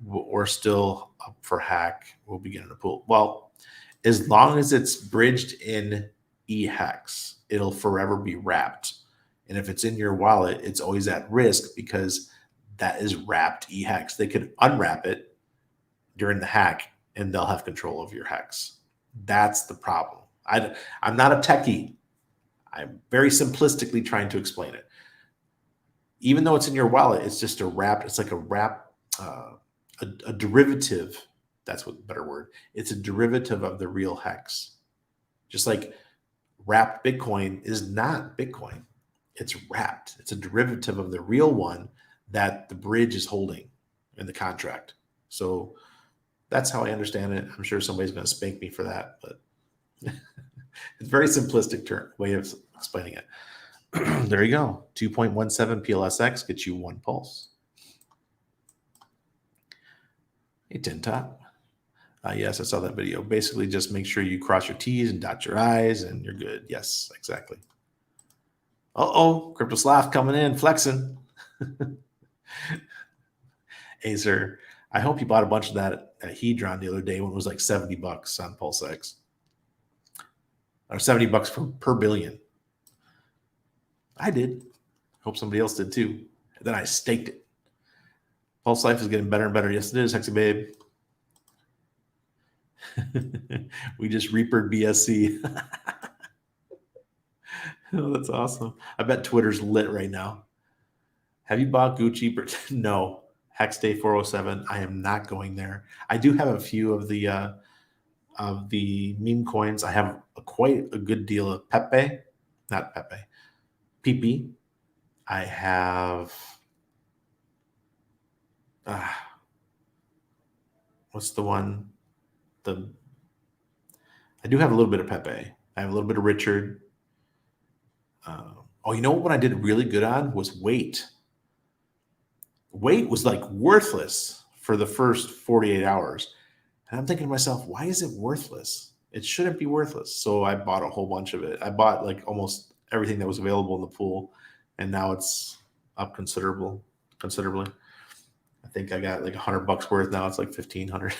or still up for hack, will begin in the pool? Well, as long as it's bridged in eHex, it'll forever be wrapped. And if it's in your wallet, it's always at risk because that is wrapped eHex. They could unwrap it during the hack and they'll have control of your hex. That's the problem. I'm not a techie. I'm very simplistically trying to explain it. Even though it's in your wallet, it's just it's like a derivative. That's what better word. It's a derivative of the real hex. Just like wrapped Bitcoin is not Bitcoin. It's wrapped. It's a derivative of the real one that the bridge is holding in the contract. So that's how I understand it. I'm sure somebody's going to spank me for that, but it's a very simplistic way of explaining it. There you go. 2.17 PLSX gets you 1 pulse. Hey, Tin Top. Yes, I saw that video. Basically, just make sure you cross your T's and dot your I's, and you're good. Yes, exactly. Uh-oh, Crypto Slav coming in, flexing. Hey, sir, I hope you bought a bunch of that at Hedron the other day when it was like $70 on PulseX. Or $70 per billion. I did. Hope somebody else did too. And then I staked it. Pulse Life is getting better and better. Yes, it is, Hexy Babe. We just reapered BSC. Oh, that's awesome. I bet Twitter's lit right now. Have you bought Gucci? No. Hex Day 407. I am not going there. I do have a few of the meme coins. I have quite a good deal of Pepe. Not Pepe. PP. I have what's the one? I do have a little bit of Pepe. I have a little bit of Richard. You know what I did really good on was weight. Weight was like worthless for the first 48 hours. And I'm thinking to myself, why is it worthless? It shouldn't be worthless. So I bought a whole bunch of it. I bought like almost everything that was available in the pool. And now it's up considerably. I think I got like $100 worth. Now it's like 1,500.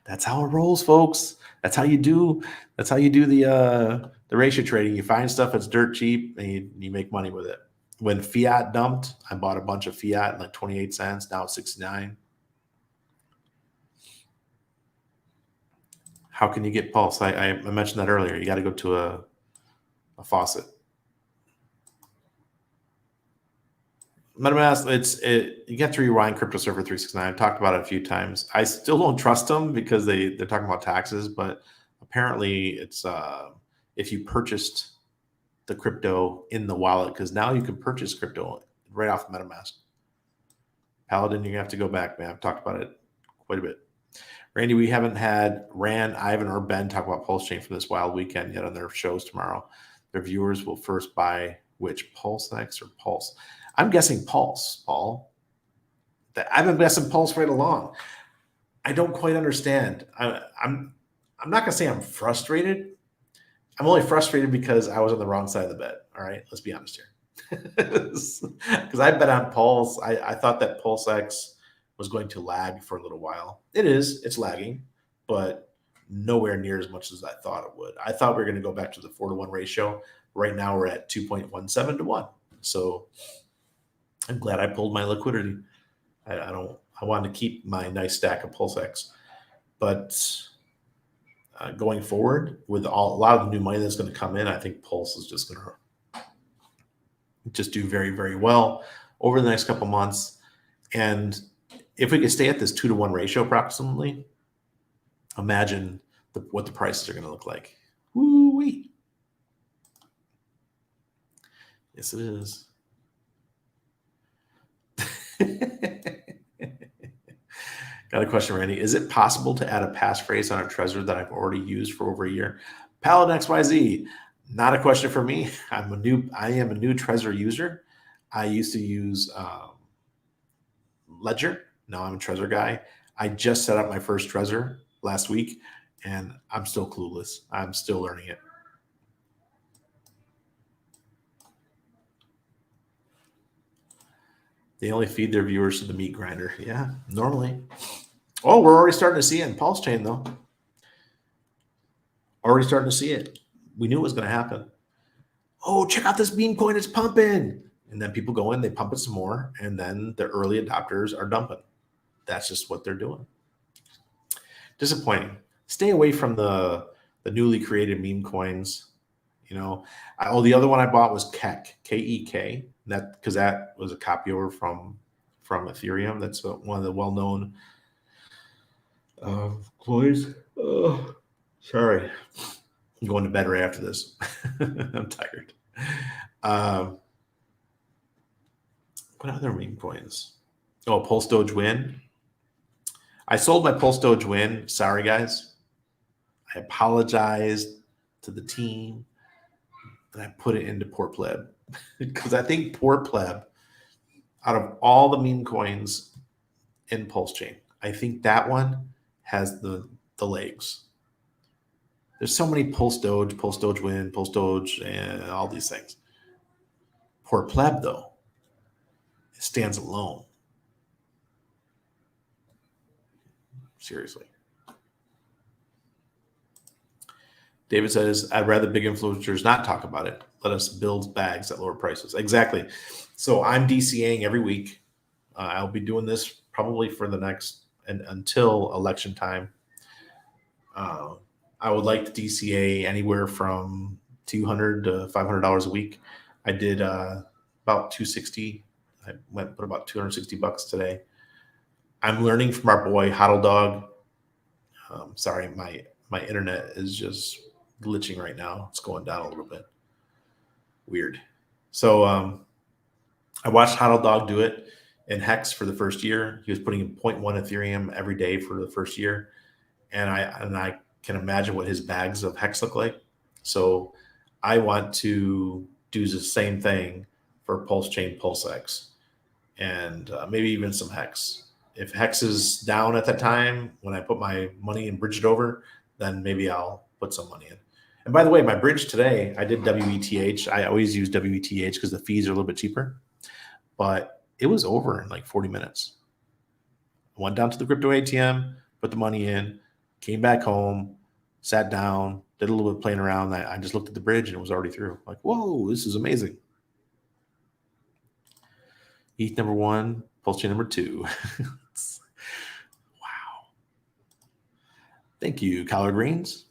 That's how it rolls, folks. That's how you do. That's how you do the ratio trading. You find stuff that's dirt cheap and you make money with it. When fiat dumped, I bought a bunch of fiat at like 28 cents. Now it's 69. How can you get Pulse? I mentioned that earlier. You got to go to a faucet. Metamask, you get to rewind Crypto Server 369. I've talked about it a few times. I still don't trust them because they're talking about taxes, but apparently it's if you purchased the crypto in the wallet, because now you can purchase crypto right off Metamask. Paladin, you're gonna have to go back, man. I've talked about it quite a bit. Randy, we haven't had Rand, Ivan, or Ben talk about Pulsechain from this wild weekend yet on their shows tomorrow. Their viewers will first buy which, Pulsex or Pulse? I'm guessing Pulse, Paul. I've been guessing Pulse right along. I don't quite understand. I'm not gonna say I'm frustrated. I'm only frustrated because I was on the wrong side of the bet. All right, let's be honest here. Because I bet on Pulse. I thought that Pulsex was going to lag for a little while. It's lagging, but nowhere near as much as I thought it would. I thought we were going to go back to the 4-to-1 ratio. Right now we're at 2.17 to 1. So I'm glad I pulled my liquidity. I wanted to keep my nice stack of Pulsex. But going forward with a lot of the new money that's going to come in, I think Pulse is just going to just do very, very well over the next couple months. And if we could stay at this 2-to-1 ratio approximately, imagine what the prices are going to look like. Woo-wee. Yes, it is. Got a question, Randy. Is it possible to add a passphrase on a Trezor that I've already used for over a year? Paladin XYZ, not a question for me. I am a new Trezor user. I used to use Ledger. Now I'm a Trezor guy. I just set up my first Trezor last week, and I'm still clueless. I'm still learning it. They only feed their viewers to the meat grinder. Yeah, normally. Oh, we're already starting to see it in Pulsechain, though. Already starting to see it. We knew it was going to happen. Oh, check out this meme coin. It's pumping. And then people go in, they pump it some more, and then the early adopters are dumping. That's just what they're doing. Disappointing. Stay away from the newly created meme coins. You know, the other one I bought was Kek, K-E-K. That because that was a copy over from Ethereum. That's one of the well-known coins. Oh, sorry, I'm going to bed right after this. I'm tired. What other meme coins? Oh, Pulse Doge Win. I sold my Pulse Doge Win. Sorry, guys. I apologized to the team, and I put it into Poor Pleb because I think Poor Pleb, out of all the meme coins in Pulsechain, I think that one has the legs. There's so many Pulse Doge Win, Pulse Doge, and all these things. Poor Pleb, though, it stands alone. Seriously. David says, I'd rather big influencers not talk about it. Let us build bags at lower prices. Exactly. So I'm DCAing every week. I'll be doing this probably for the next and until election time. I would like to DCA anywhere from $200 to $500 a week. I did about 260. I went and put about $260 today. I'm learning from our boy Hodl Dog. Sorry, my internet is just glitching right now. It's going down a little bit. Weird. So I watched Hodl Dog do it in Hex for the first year. He was putting in 0.1 Ethereum every day for the first year. And I can imagine what his bags of Hex look like. So I want to do the same thing for Pulsechain, Pulsex, and maybe even some Hex. If Hex is down at that time, when I put my money in Bridge It Over, then maybe I'll put some money in. And by the way, my bridge today, I did WETH. I always use WETH because the fees are a little bit cheaper. But it was over in like 40 minutes. I went down to the crypto ATM, put the money in, came back home, sat down, did a little bit of playing around. I just looked at the bridge and it was already through. Like, whoa, this is amazing. ETH number 1, Pulsechain number 2. Wow. Thank you, collard greens.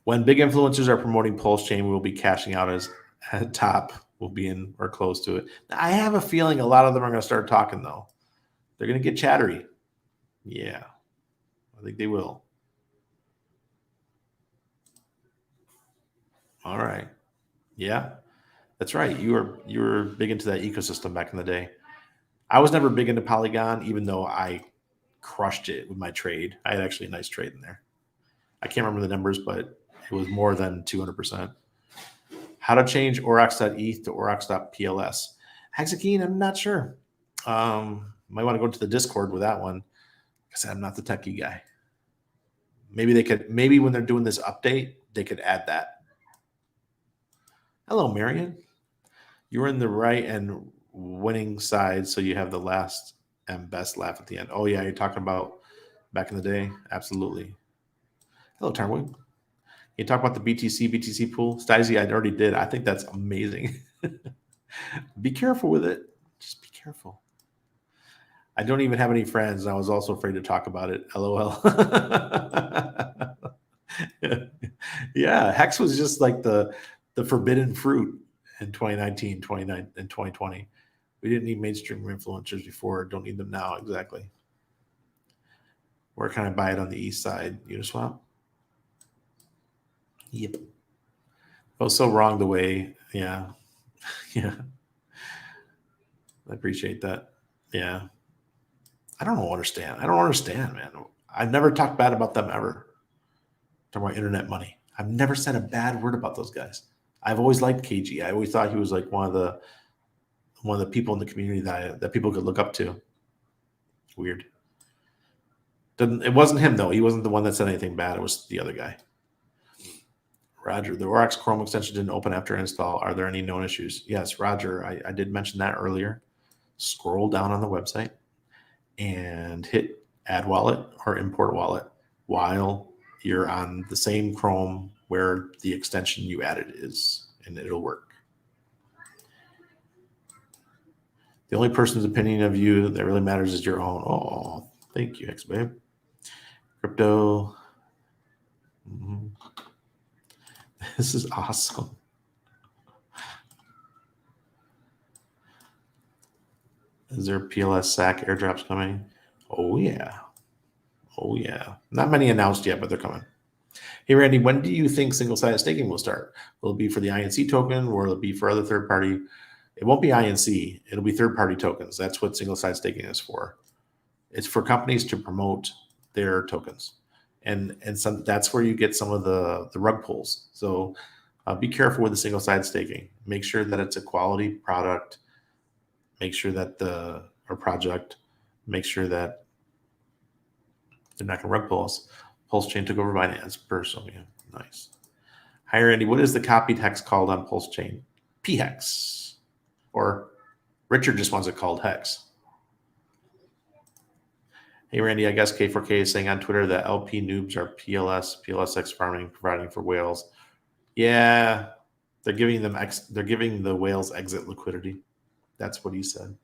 When big influencers are promoting Pulsechain, we will be cashing out as at top. We'll be in or close to it. I have a feeling a lot of them are going to start talking, though. They're going to get chattery. Yeah, I think they will. All right. Yeah, that's right. You were big into that ecosystem back in the day. I was never big into Polygon, even though I crushed it with my trade. I had actually a nice trade in there. I can't remember the numbers, but it was more than 200%. How to change Aurox.eth to Aurox.pls. Hexakeen, I'm not sure. Might want to go to the Discord with that one. Like I said, I'm not the techie guy. Maybe when they're doing this update, they could add that. Hello, Marion. You were in the right and winning side, so you have the last and best laugh at the end. Oh, yeah, you're talking about back in the day? Absolutely. Hello, Tarwood. You talk about the BTC pool? Stizzy, I already did. I think that's amazing. Be careful with it. Just be careful. I don't even have any friends, and I was also afraid to talk about it. LOL. Yeah, Hex was just like the forbidden fruit in 2019, 2020, and 2020. We didn't need mainstream influencers before. Don't need them now. Exactly. Where can I buy it on the east side? Uniswap? Yep. Oh, so wrong the way. Yeah. Yeah. I appreciate that. Yeah. I don't understand. I don't understand, man. I've never talked bad about them ever. Talking about internet money. I've never said a bad word about those guys. I've always liked KG. I always thought he was like one of the people in the community that people could look up to. Weird. It wasn't him though. He wasn't the one that said anything bad. It was the other guy. Roger, the Aurox Chrome extension didn't open after install. Are there any known issues? Yes, Roger, I did mention that earlier. Scroll down on the website and hit add wallet or import wallet while you're on the same Chrome where the extension you added is, and it'll work. The only person's opinion of you that really matters is your own. Oh, thank you, X-Babe. Crypto. Mm-hmm. This is awesome. Is there PLS SAC airdrops coming? Oh, yeah. Oh, yeah. Not many announced yet, but they're coming. Hey, Randy, when do you think single-sided staking will start? Will it be for the INC token or will it be for other third-party? It won't be INC. It'll be third-party tokens. That's what single-sided staking is for. It's for companies to promote their tokens. And that's where you get some of the rug pulls. So be careful with the single-sided staking. Make sure that it's a quality product. Make sure that project, make sure that they're not going to rug pull us. Pulsechain took over Binance personally. Nice. Hi, Randy. What is the copied hex called on Pulsechain? P-hex. Or Richard just wants it called hex. Hey, Randy, I guess K4K is saying on Twitter that LP noobs are PLSX farming, providing for whales. Yeah, they're giving the whales exit liquidity. That's what he said.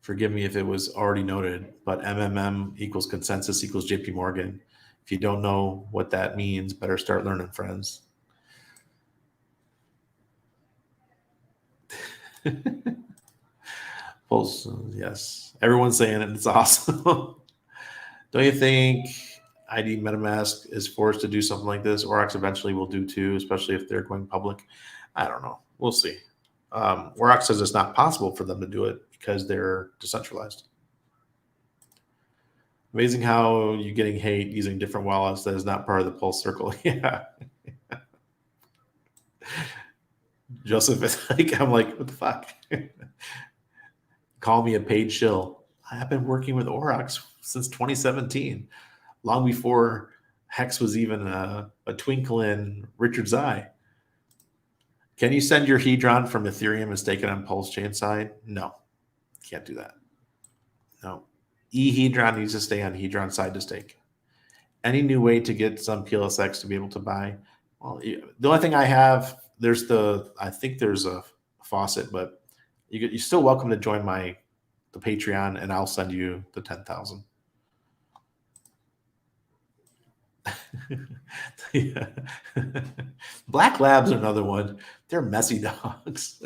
Forgive me if it was already noted, but MMM equals consensus equals JP Morgan. If you don't know what that means, better start learning, friends. Pulse, yes. Everyone's saying it. It's awesome. Don't you think ID Metamask is forced to do something like this? Aurox eventually will do too, especially if they're going public. I don't know. We'll see. Aurox says it's not possible for them to do it because they're decentralized. Amazing how you're getting hate using different wallets that is not part of the Pulse circle. Yeah. Joseph is like, I'm like, what the fuck? Call me a paid shill. I've been working with Aurox since 2017, long before Hex was even a twinkle in Richard's eye. Can you send your Hedron from Ethereum and stake it on Pulsechain side? No, can't do that. No. Hedron needs to stay on Hedron side to stake. Any new way to get some PLSX to be able to buy? Well, the only thing I have, I think there's a faucet, but you're still welcome to join the Patreon, and I'll send you the 10,000. Yeah. Black Labs are another one. They're messy dogs,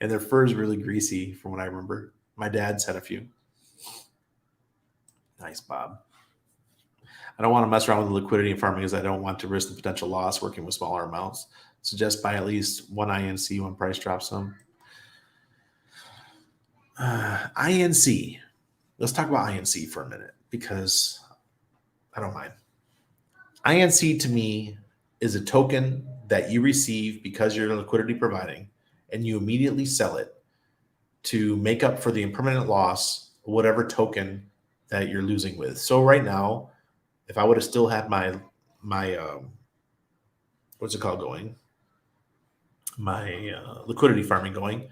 and their fur is really greasy, from what I remember. My dad's had a few. Nice, Bob. I don't want to mess around with liquidity farming, as I don't want to risk the potential loss working with smaller amounts. Suggest buy at least one INC when price drops some. INC. Let's talk about INC for a minute, because I don't mind. INC to me is a token that you receive because you're liquidity providing, and you immediately sell it to make up for the impermanent loss of whatever token that you're losing with. So right now, if I would have still had my what's it called going, my liquidity farming going,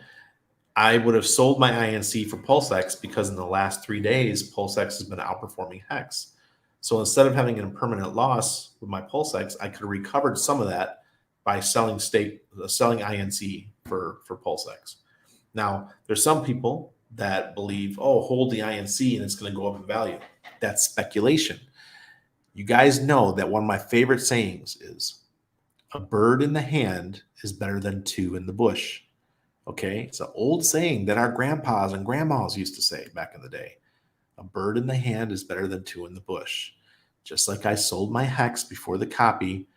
I would have sold my INC for PulseX, because in the last 3 days, PulseX has been outperforming Hex. So instead of having an impermanent loss with my PulseX, I could have recovered some of that by selling INC for PulseX. Now, there's some people that believe, oh, hold the INC and it's going to go up in value. That's speculation. You guys know that one of my favorite sayings is, a bird in the hand is better than two in the bush. Okay? It's an old saying that our grandpas and grandmas used to say back in the day. A bird in the hand is better than two in the bush. Just like I sold my Hex before the copy,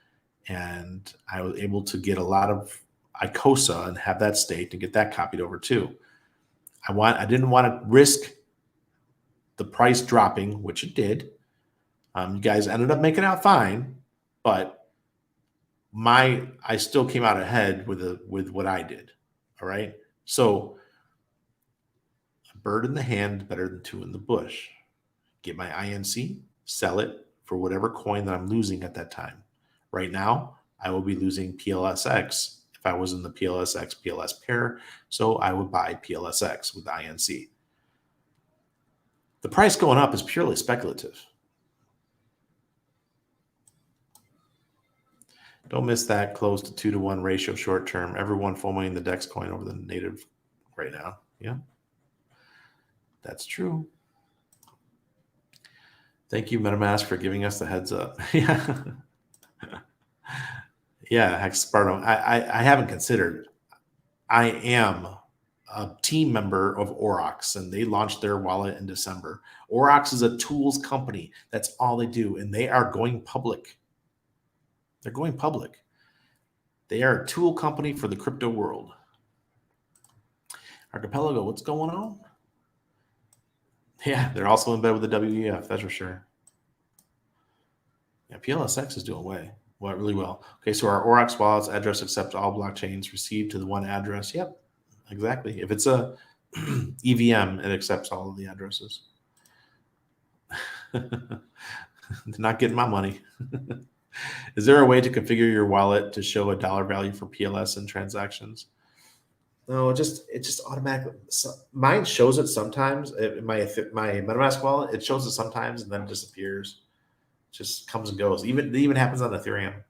and I was able to get a lot of ICOSA and have that staked and get that copied over too. I didn't want to risk the price dropping, which it did. You guys ended up making out fine, but I still came out ahead with what I did. All right. So a bird in the hand better than two in the bush. Get my INC, sell it for whatever coin that I'm losing at that time. Right now, I will be losing PLSX if I was in the PLSX PLS pair. So I would buy PLSX with INC. The price going up is purely speculative. Don't miss that close to 2-to-1 ratio short term. Everyone foaming the DEX coin over the native right now. Yeah, that's true. Thank you, Metamask, for giving us the heads up. Yeah. Yeah, Hex Sparto. I haven't considered. I am a team member of Aurox, and they launched their wallet in December. Aurox is a tools company. That's all they do, and they are going public. They're going public. They are a tool company for the crypto world. Archipelago, what's going on? Yeah, they're also in bed with the WEF, that's for sure. Yeah, PLSX is doing really well. Okay, so our Aurox wallets address accepts all blockchains received to the one address. Yep, exactly. If it's a EVM, it accepts all of the addresses. Not getting my money. Is there a way to configure your wallet to show a dollar value for PLS and transactions? No, it just automatically. Mine shows it sometimes. My MetaMask wallet, it shows it sometimes and then it disappears. Just comes and goes. It even happens on Ethereum.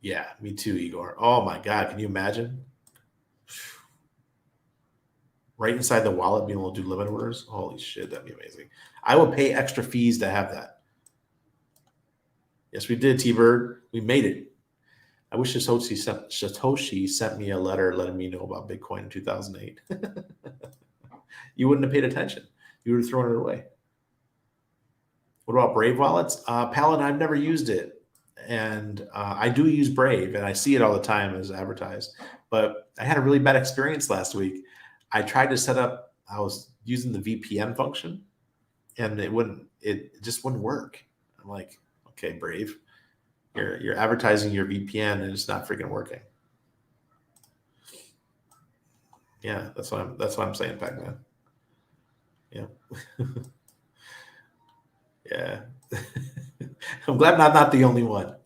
Yeah, me too, Igor. Oh my God, can you imagine? Right inside the wallet, being able to do limit orders. Holy shit, that'd be amazing. I would pay extra fees to have that. Yes, we did, T-Bird. We made it. I wish Satoshi sent me a letter letting me know about Bitcoin in 2008. You wouldn't have paid attention. You would have thrown it away. What about Brave wallets? Paladin, I've never used it. And I do use Brave, and I see it all the time as advertised. But I had a really bad experience last week. I tried to set up, I was using the VPN function, and it just wouldn't work. I'm like, okay, Brave, you're advertising your VPN and it's not freaking working. Yeah, that's what I'm saying, Pac-Man. Yeah. Yeah. I'm glad I'm not the only one.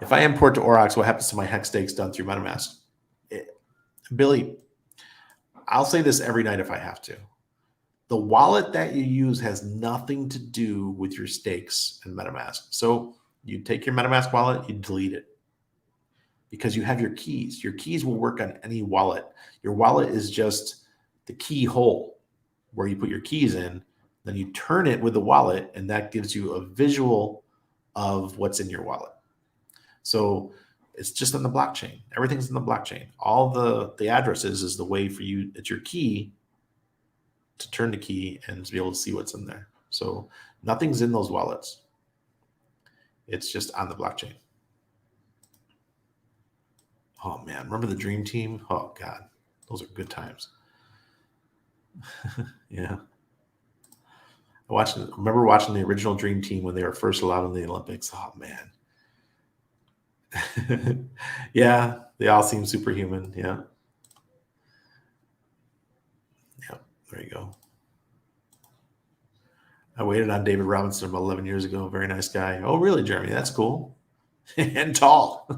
If I import to Aurox, what happens to my hex stakes done through Metamask? Billy, I'll say this every night if I have to. The wallet that you use has nothing to do with your stakes in Metamask. So you take your Metamask wallet, you delete it because you have your keys. Your keys will work on any wallet. Your wallet is just the keyhole where you put your keys in, then you turn it with the wallet, and that gives you a visual of what's in your wallet. So it's just on the blockchain. Everything's in the blockchain. All the addresses is the way for you, it's your key to turn the key and to be able to see what's in there. So nothing's in those wallets. It's just on the blockchain. Oh man, remember the Dream Team? Oh God, those are good times. Yeah. Remember watching the original Dream Team when they were first allowed in the Olympics. Oh man. Yeah, they all seem superhuman. Yeah. Yeah, there you go. I waited on David Robinson about 11 years ago. Very nice guy. Oh, really, Jeremy? That's cool. And tall.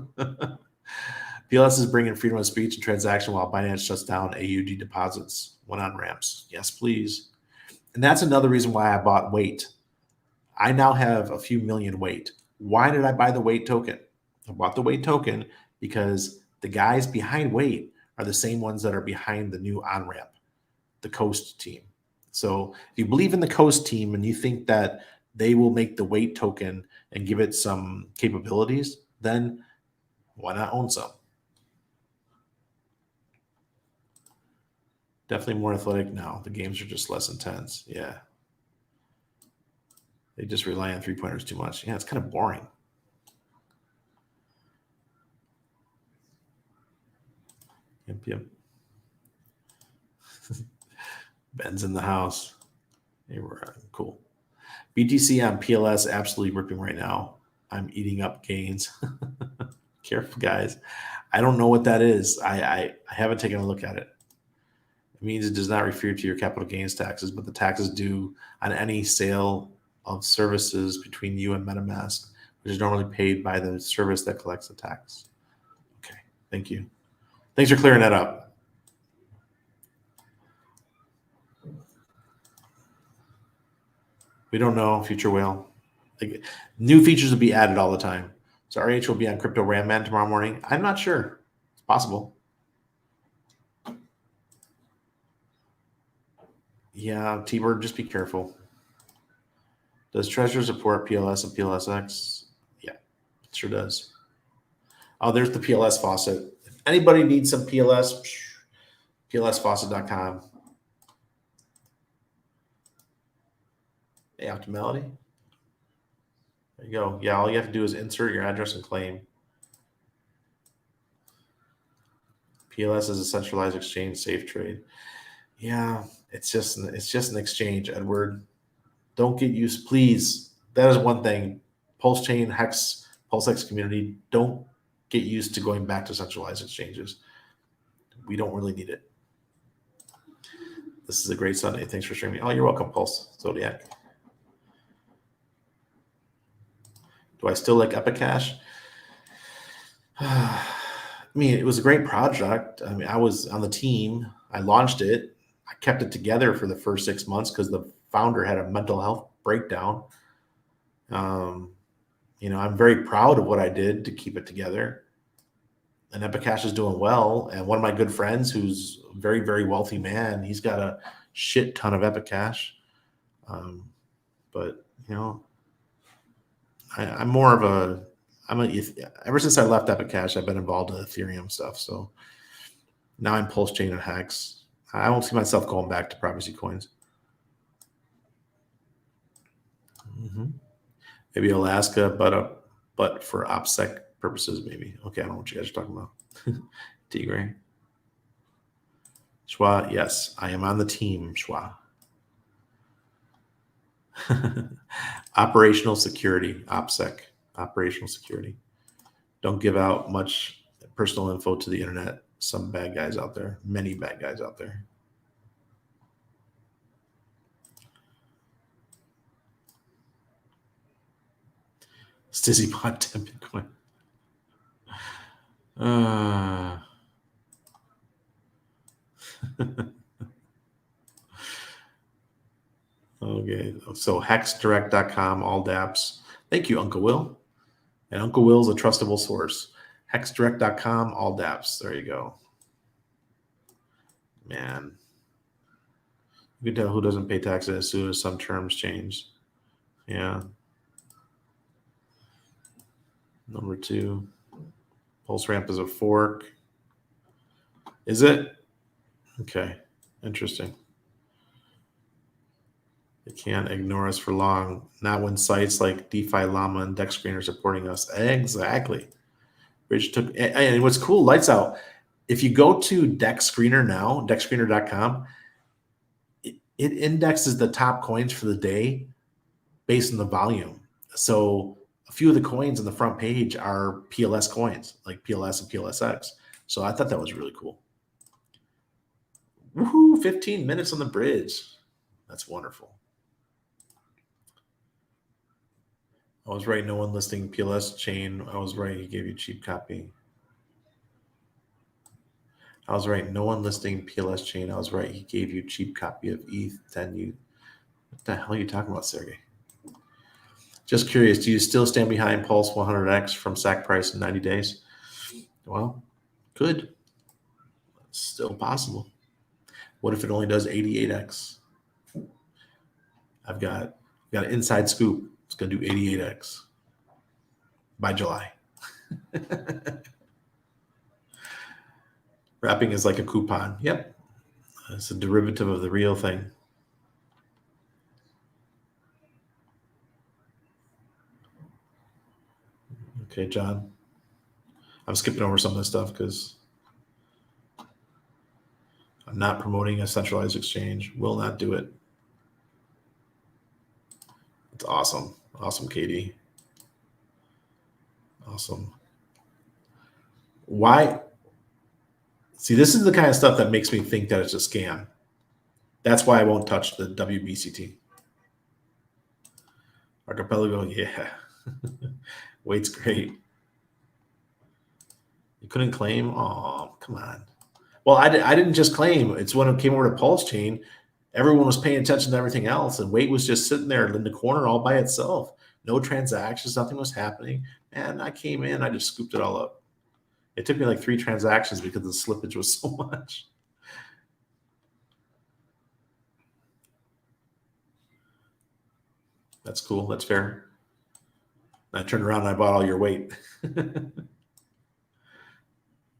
PLS is bringing freedom of speech and transaction while Binance shuts down AUD deposits when on ramps. Yes, please. And that's another reason why I bought Wait. I now have a few million Wait. Why did I buy the Wait token? I bought the Wait token because the guys behind Wait are the same ones that are behind the new on-ramp, the Coast team. So if you believe in the Coast team and you think that they will make the Wait token and give it some capabilities, then why not own some? Definitely more athletic now. The games are just less intense. Yeah. They just rely on three-pointers too much. Yeah, it's kind of boring. Yep. Ben's in the house. Hey, we're cool. BTC on PLS absolutely ripping right now. I'm eating up gains. Careful, guys. I don't know what that is. I haven't taken a look at it. It means it does not refer to your capital gains taxes, but the taxes due on any sale of services between you and MetaMask, which is normally paid by the service that collects the tax. Okay, thank you. Thanks for clearing that up. We don't know, Future Whale. Like, new features will be added all the time. So RH will be on Crypto Ram Man tomorrow morning. I'm not sure. It's possible. Yeah, T-Bird, just be careful. Does Treasure support PLS and PLSX? Yeah, it sure does. Oh, there's the PLS faucet. If anybody needs some PLS, PLSfaucet.com. Hey, Optimality. There you go. Yeah, all you have to do is insert your address and claim. PLS is a centralized exchange, safe trade. Yeah, it's just an exchange, Edward. Don't get used, please. That is one thing. Pulsechain, Hex, PulseX community, don't get used to going back to centralized exchanges. We don't really need it. This is a great Sunday. Thanks for streaming. Oh, you're welcome, Pulse Zodiac. Do I still like Epicash? I mean, it was a great project. I mean, I was on the team. I launched it. I kept it together for the first 6 months because the founder had a mental health breakdown. I'm very proud of what I did to keep it together. And Epicash is doing well. And one of my good friends, who's a very, very wealthy man, he's got a shit ton of Epicash. But I'm more of ever since I left Epicash, I've been involved in Ethereum stuff. So now I'm Pulsechain and Hex. I don't see myself going back to privacy coins. Maybe Alaska, but for OPSEC purposes, maybe. Okay, I don't know what you guys are talking about. Tigray. Schwa, yes, I am on the team, Schwa. Operational security, OPSEC. Operational security. Don't give out much personal info to the internet. Some bad guys out there, many bad guys out there. Stizzy bought 10 Bitcoin. Okay, so hexdirect.com, all daps. Thank you, Uncle Will. And Uncle Will's a trustable source. Hexdirect.com, all daps. There you go. Man. You can tell who doesn't pay taxes as soon as some terms change. Yeah. Number 2. Pulse ramp is a fork. Is it? Okay. Interesting. They can't ignore us for long. Not when sites like DeFi Llama and Dex Screen are supporting us. Exactly. Rich took, and what's cool, lights out. If you go to Dex Screener now, dexscreener.com, it indexes the top coins for the day based on the volume. So a few of the coins on the front page are PLS coins, like PLS and PLSX. So I thought that was really cool. Woohoo, 15 minutes on the bridge. That's wonderful. I was right. No one listing PLS chain. I was right. He gave you a cheap copy. I was right. No one listing PLS chain. I was right. He gave you a cheap copy of ETH. Then you, what the hell are you talking about, Sergey? Just curious. Do you still stand behind Pulse 100x from sack price in 90 days? Well, could. It's still possible. What if it only does 88x? I've got an inside scoop. It's going to do 88x by July. Wrapping is like a coupon. Yep. It's a derivative of the real thing. Okay, John. I'm skipping over some of this stuff because I'm not promoting a centralized exchange. Will not do it. It's awesome. Awesome, Katie. Awesome. Why? See, this is the kind of stuff that makes me think that it's a scam. That's why I won't touch the WBCT. Archipelago, yeah. Weight's great. You couldn't claim? Oh, come on. Well, I didn't just claim. It's when it came over to Pulsechain, everyone was paying attention to everything else, and Weight was just sitting there in the corner all by itself. No transactions, nothing was happening. And I came in, I just scooped it all up. It took me like 3 transactions because the slippage was so much. That's cool. That's fair. I turned around and I bought all your weight.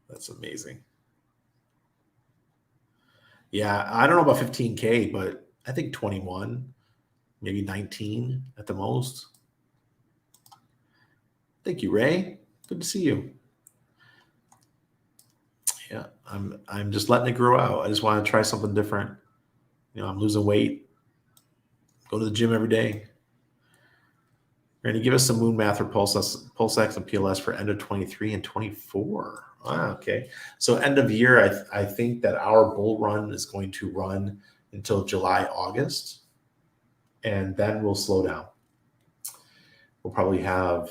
That's amazing. Yeah, I don't know about 15K, but I think 21, maybe 19 at the most. Thank you, Ray. Good to see you. Yeah, I'm just letting it grow out. I just want to try something different. You know, I'm losing weight. Go to the gym every day. Randy, give us some moon math for PulseX and PLS for end of 23 and 24. Okay. So end of year, I think that our bull run is going to run until July, August, and then we'll slow down. We'll probably have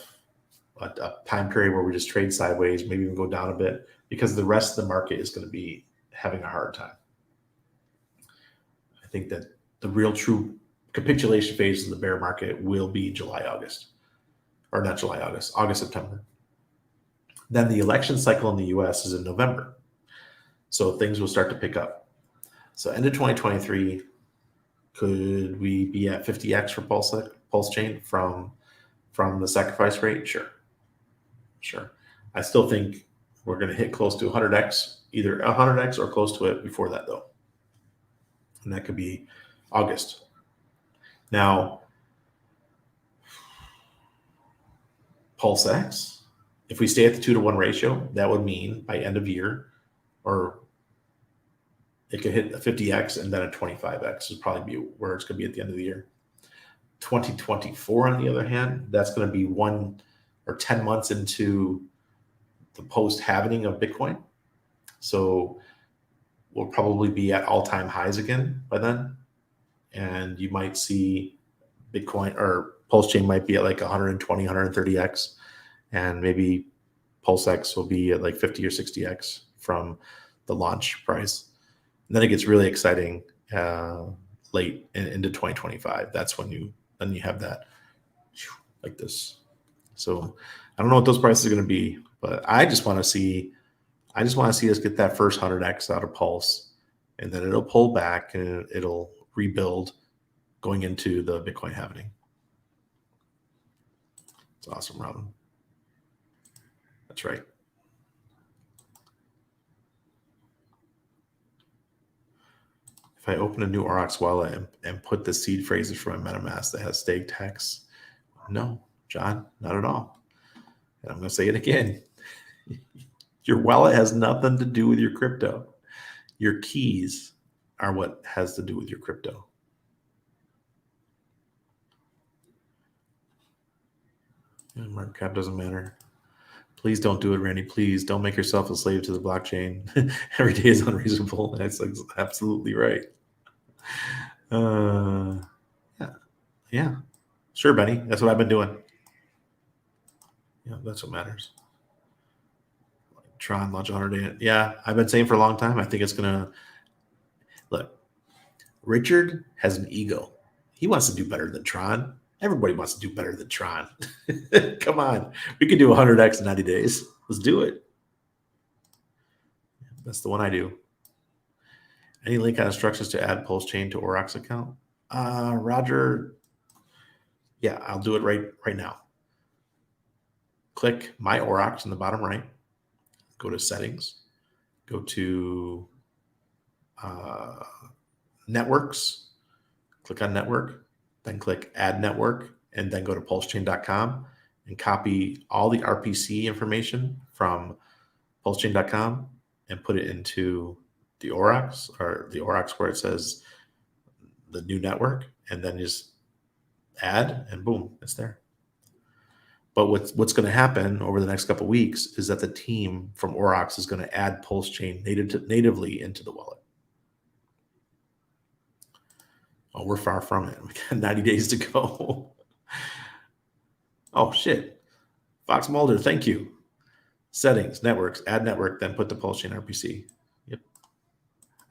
a time period where we just trade sideways, maybe even go down a bit, because the rest of the market is going to be having a hard time. I think that the real true capitulation phase of the bear market will be July, August, or not July, August, September. Then the election cycle in the US is in November. So things will start to pick up. So end of 2023, could we be at 50x for Pulsechain from the sacrifice rate? Sure. I still think we're going to hit close to 100x, either 100x or close to it before that, though. And that could be August. Now, PulseX, if we stay at the 2-to-1 ratio, that would mean by end of year, or it could hit a 50x and then a 25x would probably be where it's going to be at the end of the year. 2024, on the other hand, that's going to be 1 or 10 months into the post-halving of Bitcoin. So we'll probably be at all-time highs again by then. And you might see Bitcoin or Pulsechain might be at like 120, 130x. And maybe PulseX will be at like 50 or 60x from the launch price. And then it gets really exciting late into 2025. That's when you have that like this. So I don't know what those prices are going to be, but I just want to see us get that first 100x out of Pulse, and then it'll pull back and it'll rebuild going into the Bitcoin halving. It's awesome, Robin. That's right. If I open a new Aurox wallet and put the seed phrases from my MetaMask that has staked hex, no, John, not at all. And I'm going to say it again. Your wallet has nothing to do with your crypto. Your keys are what has to do with your crypto. And market cap doesn't matter. Please don't do it, Randy. Please don't make yourself a slave to the blockchain. Every day is unreasonable. That's absolutely right. Yeah. Sure, Benny. That's what I've been doing. Yeah, that's what matters. Tron launch 100 day. Yeah, I've been saying for a long time. I think it's gonna look. Richard has an ego. He wants to do better than Tron. Everybody wants to do better than Tron. Come on, we can do 100x in 90 days. Let's do it. That's the one I do. Any link on instructions to add Pulsechain to Aurox account? Roger. Yeah, I'll do it right now. Click My Aurox in the bottom right. Go to Settings. Go to Networks. Click on Network. Then click Add Network. And then go to pulsechain.com and copy all the RPC information from pulsechain.com and put it into the Aurox, or the Aurox where it says the new network, and then just add, and boom, it's there. But what's going to happen over the next couple of weeks is that the team from Aurox is going to add Pulsechain natively into the wallet. Oh, we're far from it. We got 90 days to go. Oh, shit. Fox Mulder, thank you. Settings, networks, add network, then put the Pulsechain RPC. Yep.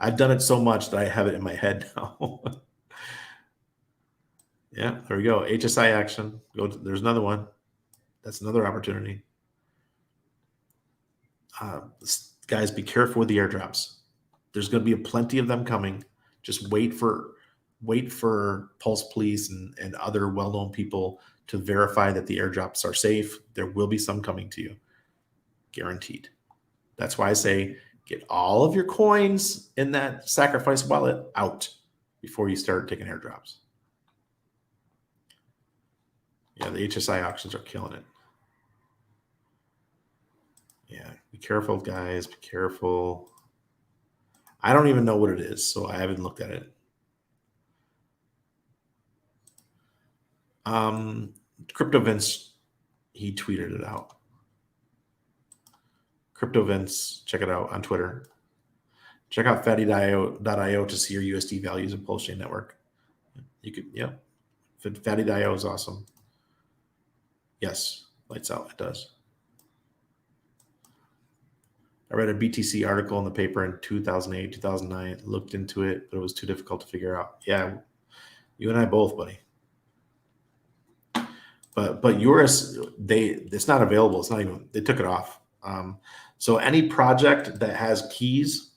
I've done it so much that I have it in my head now. Yeah, there we go. HSI action. There's another one. That's another opportunity. Guys, be careful with the airdrops. There's going to be plenty of them coming. Just wait for Pulse Police and other well-known people to verify that the airdrops are safe. There will be some coming to you, guaranteed. That's why I say get all of your coins in that sacrifice wallet out before you start taking airdrops. Yeah, the HSI auctions are killing it. Yeah, be careful, guys. Be careful. I don't even know what it is, so I haven't looked at it. Crypto Vince, he tweeted it out. Crypto Vince, check it out on Twitter. Check out fatty.io to see your USD values in Pulsechain network. You could, yeah. Fatty.io is awesome. Yes, lights out. It does. I read a BTC article in the paper in 2008, 2009. Looked into it, but it was too difficult to figure out. Yeah, you and I both, buddy. But yours, it's not available. It's not even. They took it off. So any project that has keys,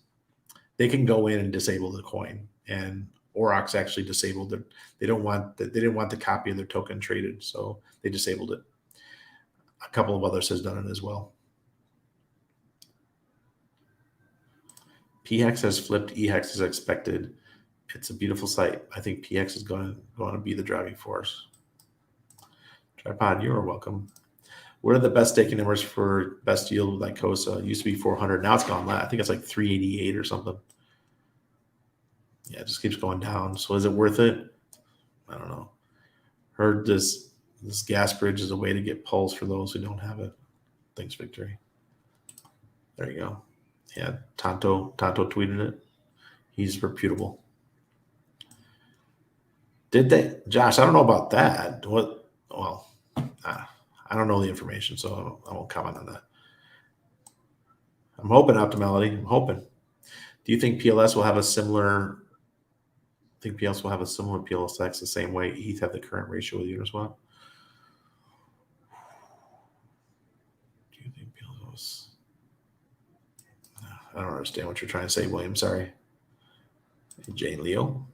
they can go in and disable the coin. And Aurox actually disabled it. They didn't want the copy of their token traded, so they disabled it. A couple of others has done it as well. PX has flipped EHEX as expected. It's a beautiful sight. I think PX is going to be the driving force. Tripod, you are welcome. What are the best staking numbers for best yield with Lycosa? It used to be 400. Now it's gone low. I think it's like 388 or something. Yeah, it just keeps going down. So is it worth it? I don't know. Heard this gas bridge is a way to get Pulse for those who don't have it. Thanks, Victory. There you go. Yeah, Tonto tweeted it. He's reputable. Did they? Josh, I don't know about that. What? Well, I don't know the information, so I won't comment on that. I'm hoping, Optimality. I'm hoping. Do you think PLS will have a similar? Think PLS will have a similar PLSX the same way ETH have the current ratio with Uniswap? Do you think PLS? I don't understand what you're trying to say, William. Sorry. Jane Leo.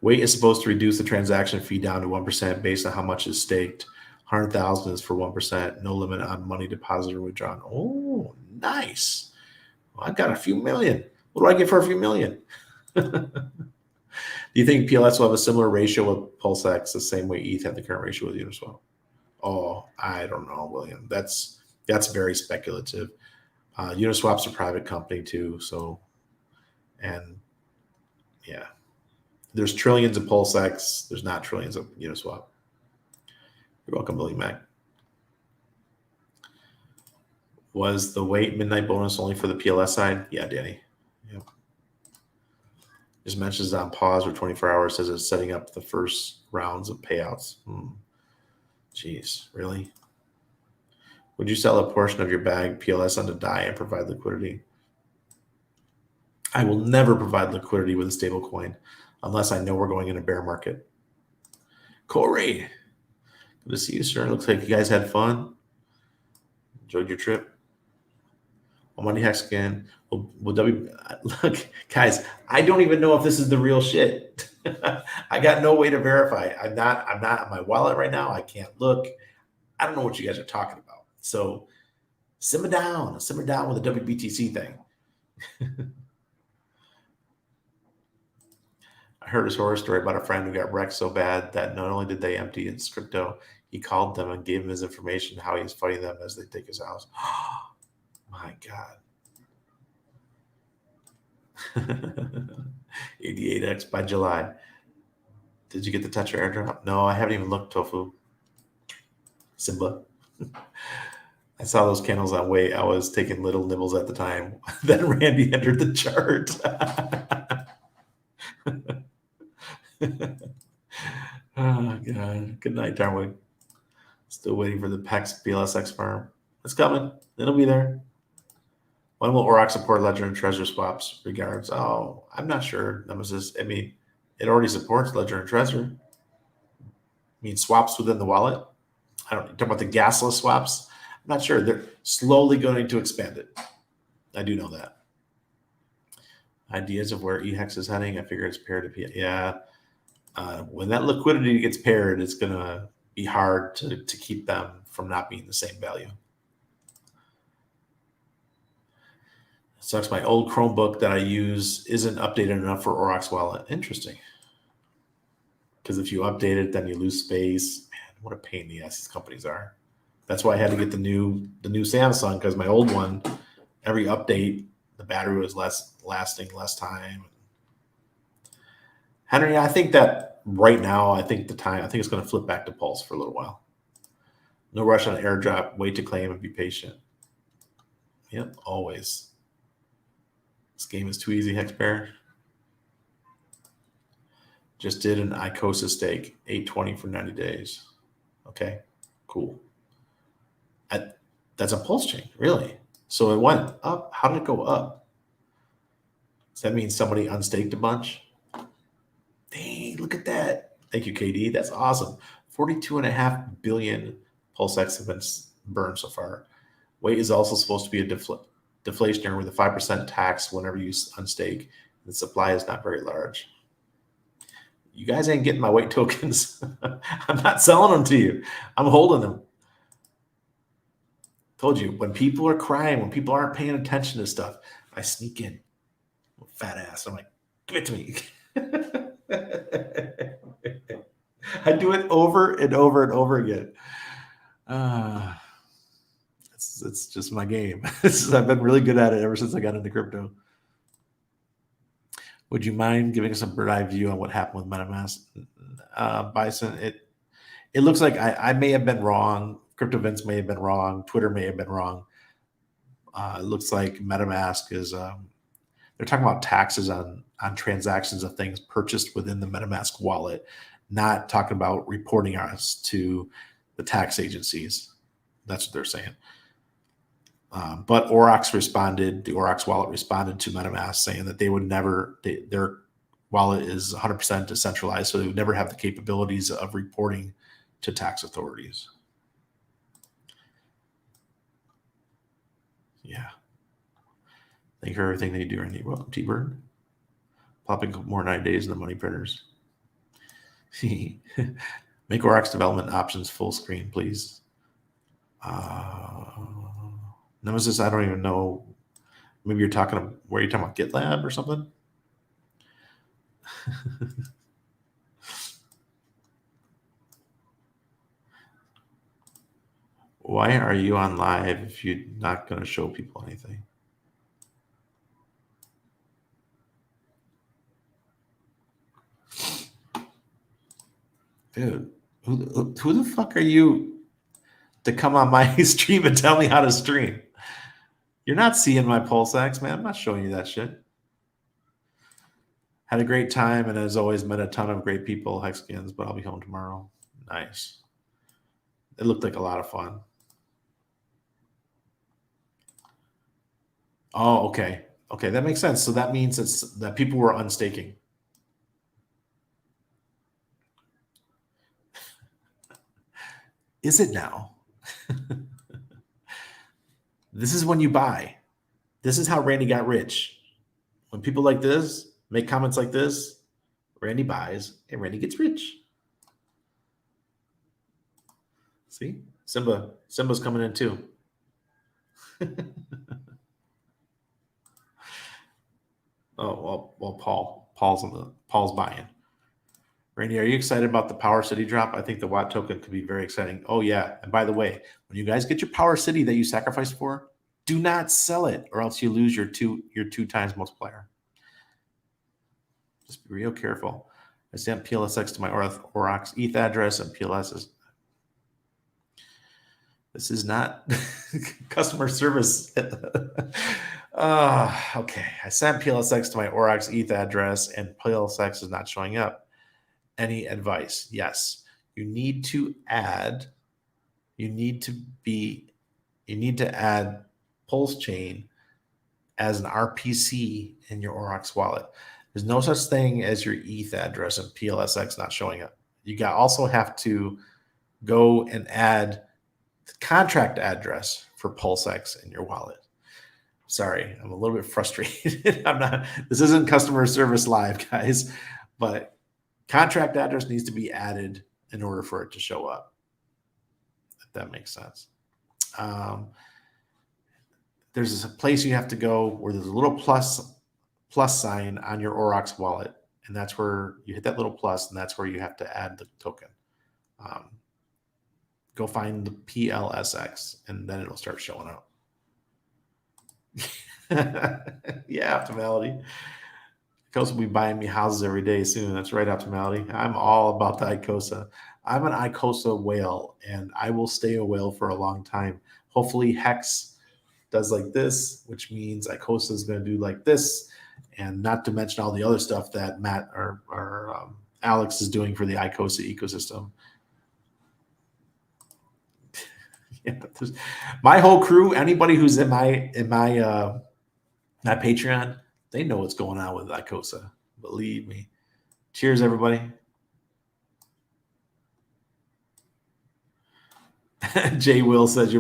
Weight is supposed to reduce the transaction fee down to 1% based on how much is staked. 100,000 is for 1%. No limit on money deposited or withdrawn. Oh, nice. Well, I've got a few million. What do I get for a few million? Do you think PLS will have a similar ratio with PulseX the same way ETH had the current ratio with Uniswap? Oh, I don't know, William. That's very speculative. Uniswap's a private company too, so, and yeah, there's trillions of PulseX. There's not trillions of Uniswap. You're welcome, Billy Mac. Was the wait midnight bonus only for the PLS side? Yeah, Danny. Yep. Just mentions on pause for 24 hours, says it's setting up the first rounds of payouts. Jeez, really? Would you sell a portion of your bag PLS onto DAI and provide liquidity? I will never provide liquidity with a stable coin unless I know we're going in a bear market. Corey, good to see you, sir. Looks like you guys had fun. Enjoyed your trip. Money hacks again. Look, guys, I don't even know if this is the real shit. I got no way to verify. I'm not on my wallet right now. I can't look. I don't know what you guys are talking about. So simmer down with the WBTC thing. I heard his horror story about a friend who got wrecked so bad that not only did they empty his crypto, he called them and gave him his information, how he was fighting them as they take his house. My God. 88x by July. Did you get to touch your airdrop? No, I haven't even looked, Tofu. Simba. I saw those candles on way. I was taking little nibbles at the time. Then Randy entered the chart. Oh, God. Good night, Darwin. Still waiting for the PEX BLS expire. It's coming. It'll be there. When will Aurox support Ledger and Trezor swaps? Regards. Oh, I'm not sure, Nemesis. I mean, it already supports Ledger and Trezor. I mean, swaps within the wallet. I don't talk about the gasless swaps. I'm not sure. They're slowly going to expand it. I do know that. Ideas of where eHex is heading. I figure it's paired to P. Yeah. When that liquidity gets paired, it's going to be hard to keep them from not being the same value. It sucks. My old Chromebook that I use isn't updated enough for Aurox wallet. Interesting. Because if you update it, then you lose space. Man, what a pain in the ass these companies are. That's why I had to get the new Samsung, because my old one, every update, the battery was lasting less time. Henry, I think that right now, I think it's going to flip back to Pulse for a little while. No rush on airdrop. Wait to claim and be patient. Yep, always. This game is too easy, Hexbear. Just did an Icosa stake, 820 for 90 days. Okay, cool. That's a pulse chain, really. So it went up. How did it go up? Does that mean somebody unstaked a bunch? Dang, look at that. Thank you, KD. That's awesome. 42.5 billion PulseX have been burned so far. Weight is also supposed to be a deflationary with a 5% tax whenever you unstake. The supply is not very large. You guys ain't getting my weight tokens. I'm not selling them to you. I'm holding them. Told you, when people are crying, when people aren't paying attention to stuff, I sneak in. Fat ass. I'm like, give it to me. I do it over and over and over again. It's just my game. I've been really good at it ever since I got into crypto. Would you mind giving us a bird eye view on what happened with Metamask? Bison, it looks like I may have been wrong. Crypto Vince may have been wrong. Twitter may have been wrong. It looks like Metamask is they're talking about taxes on transactions of things purchased within the Metamask wallet, not talking about reporting us to the tax agencies. That's what they're saying. But Aurox responded, the Aurox wallet responded to MetaMask saying that they would never, their wallet is 100% decentralized, so they would never have the capabilities of reporting to tax authorities. Yeah. Thank you for everything they do, Randy. Welcome, T-Bird. Popping more 9 days in the money printers. Make Aurox development options full screen, please. Nemesis, I don't even know. Maybe you're talking, where you're talking about GitLab or something? Why are you on live if you're not going to show people anything? Dude, who the fuck are you to come on my stream and tell me how to stream? You're not seeing my Pulsechain, man. I'm not showing you that shit. Had a great time, and as always, met a ton of great people, Hexkins, but I'll be home tomorrow. Nice. It looked like a lot of fun. Oh, okay. Okay, that makes sense. So that means that people were unstaking. Is it now? This is when you buy. This is how Randy got rich. When people like this make comments like this, Randy buys and Randy gets rich. See? Simba's coming in too. Oh, well, Paul's buying. Randy, are you excited about the Power City drop? I think the Watt token could be very exciting. Oh yeah. And by the way, when you guys get your Power City that you sacrificed for, do not sell it, or else you lose your two times multiplier. Just be real careful. I sent PLSX to my Aurox ETH address, and PLS is. This is not customer service. Okay. I sent PLSX to my Aurox ETH address, and PLSX is not showing up. Any advice? Yes. You need to add Pulsechain as an RPC in your Aurox wallet. There's no such thing as your ETH address and PLSX not showing up. You also have to go and add the contract address for Pulsex in your wallet. Sorry, I'm a little bit frustrated. This isn't customer service live, guys, but contract address needs to be added in order for it to show up, if that makes sense. There's a place you have to go where there's a little plus sign on your Aurox wallet, and that's where you hit that little plus, and that's where you have to add the token. Go find the PLSX, and then it'll start showing up. Yeah, Optimality. Icosa will be buying me houses every day soon. That's right, Optimality. I'm all about the Icosa. I'm an Icosa whale, and I will stay a whale for a long time. Hopefully, Hex does like this, which means Icosa is going to do like this, and not to mention all the other stuff that Matt or Alex is doing for the Icosa ecosystem. Yeah, my whole crew, anybody who's in my Patreon, they know what's going on with Icosa. Believe me. Cheers, everybody. Jay Will says you're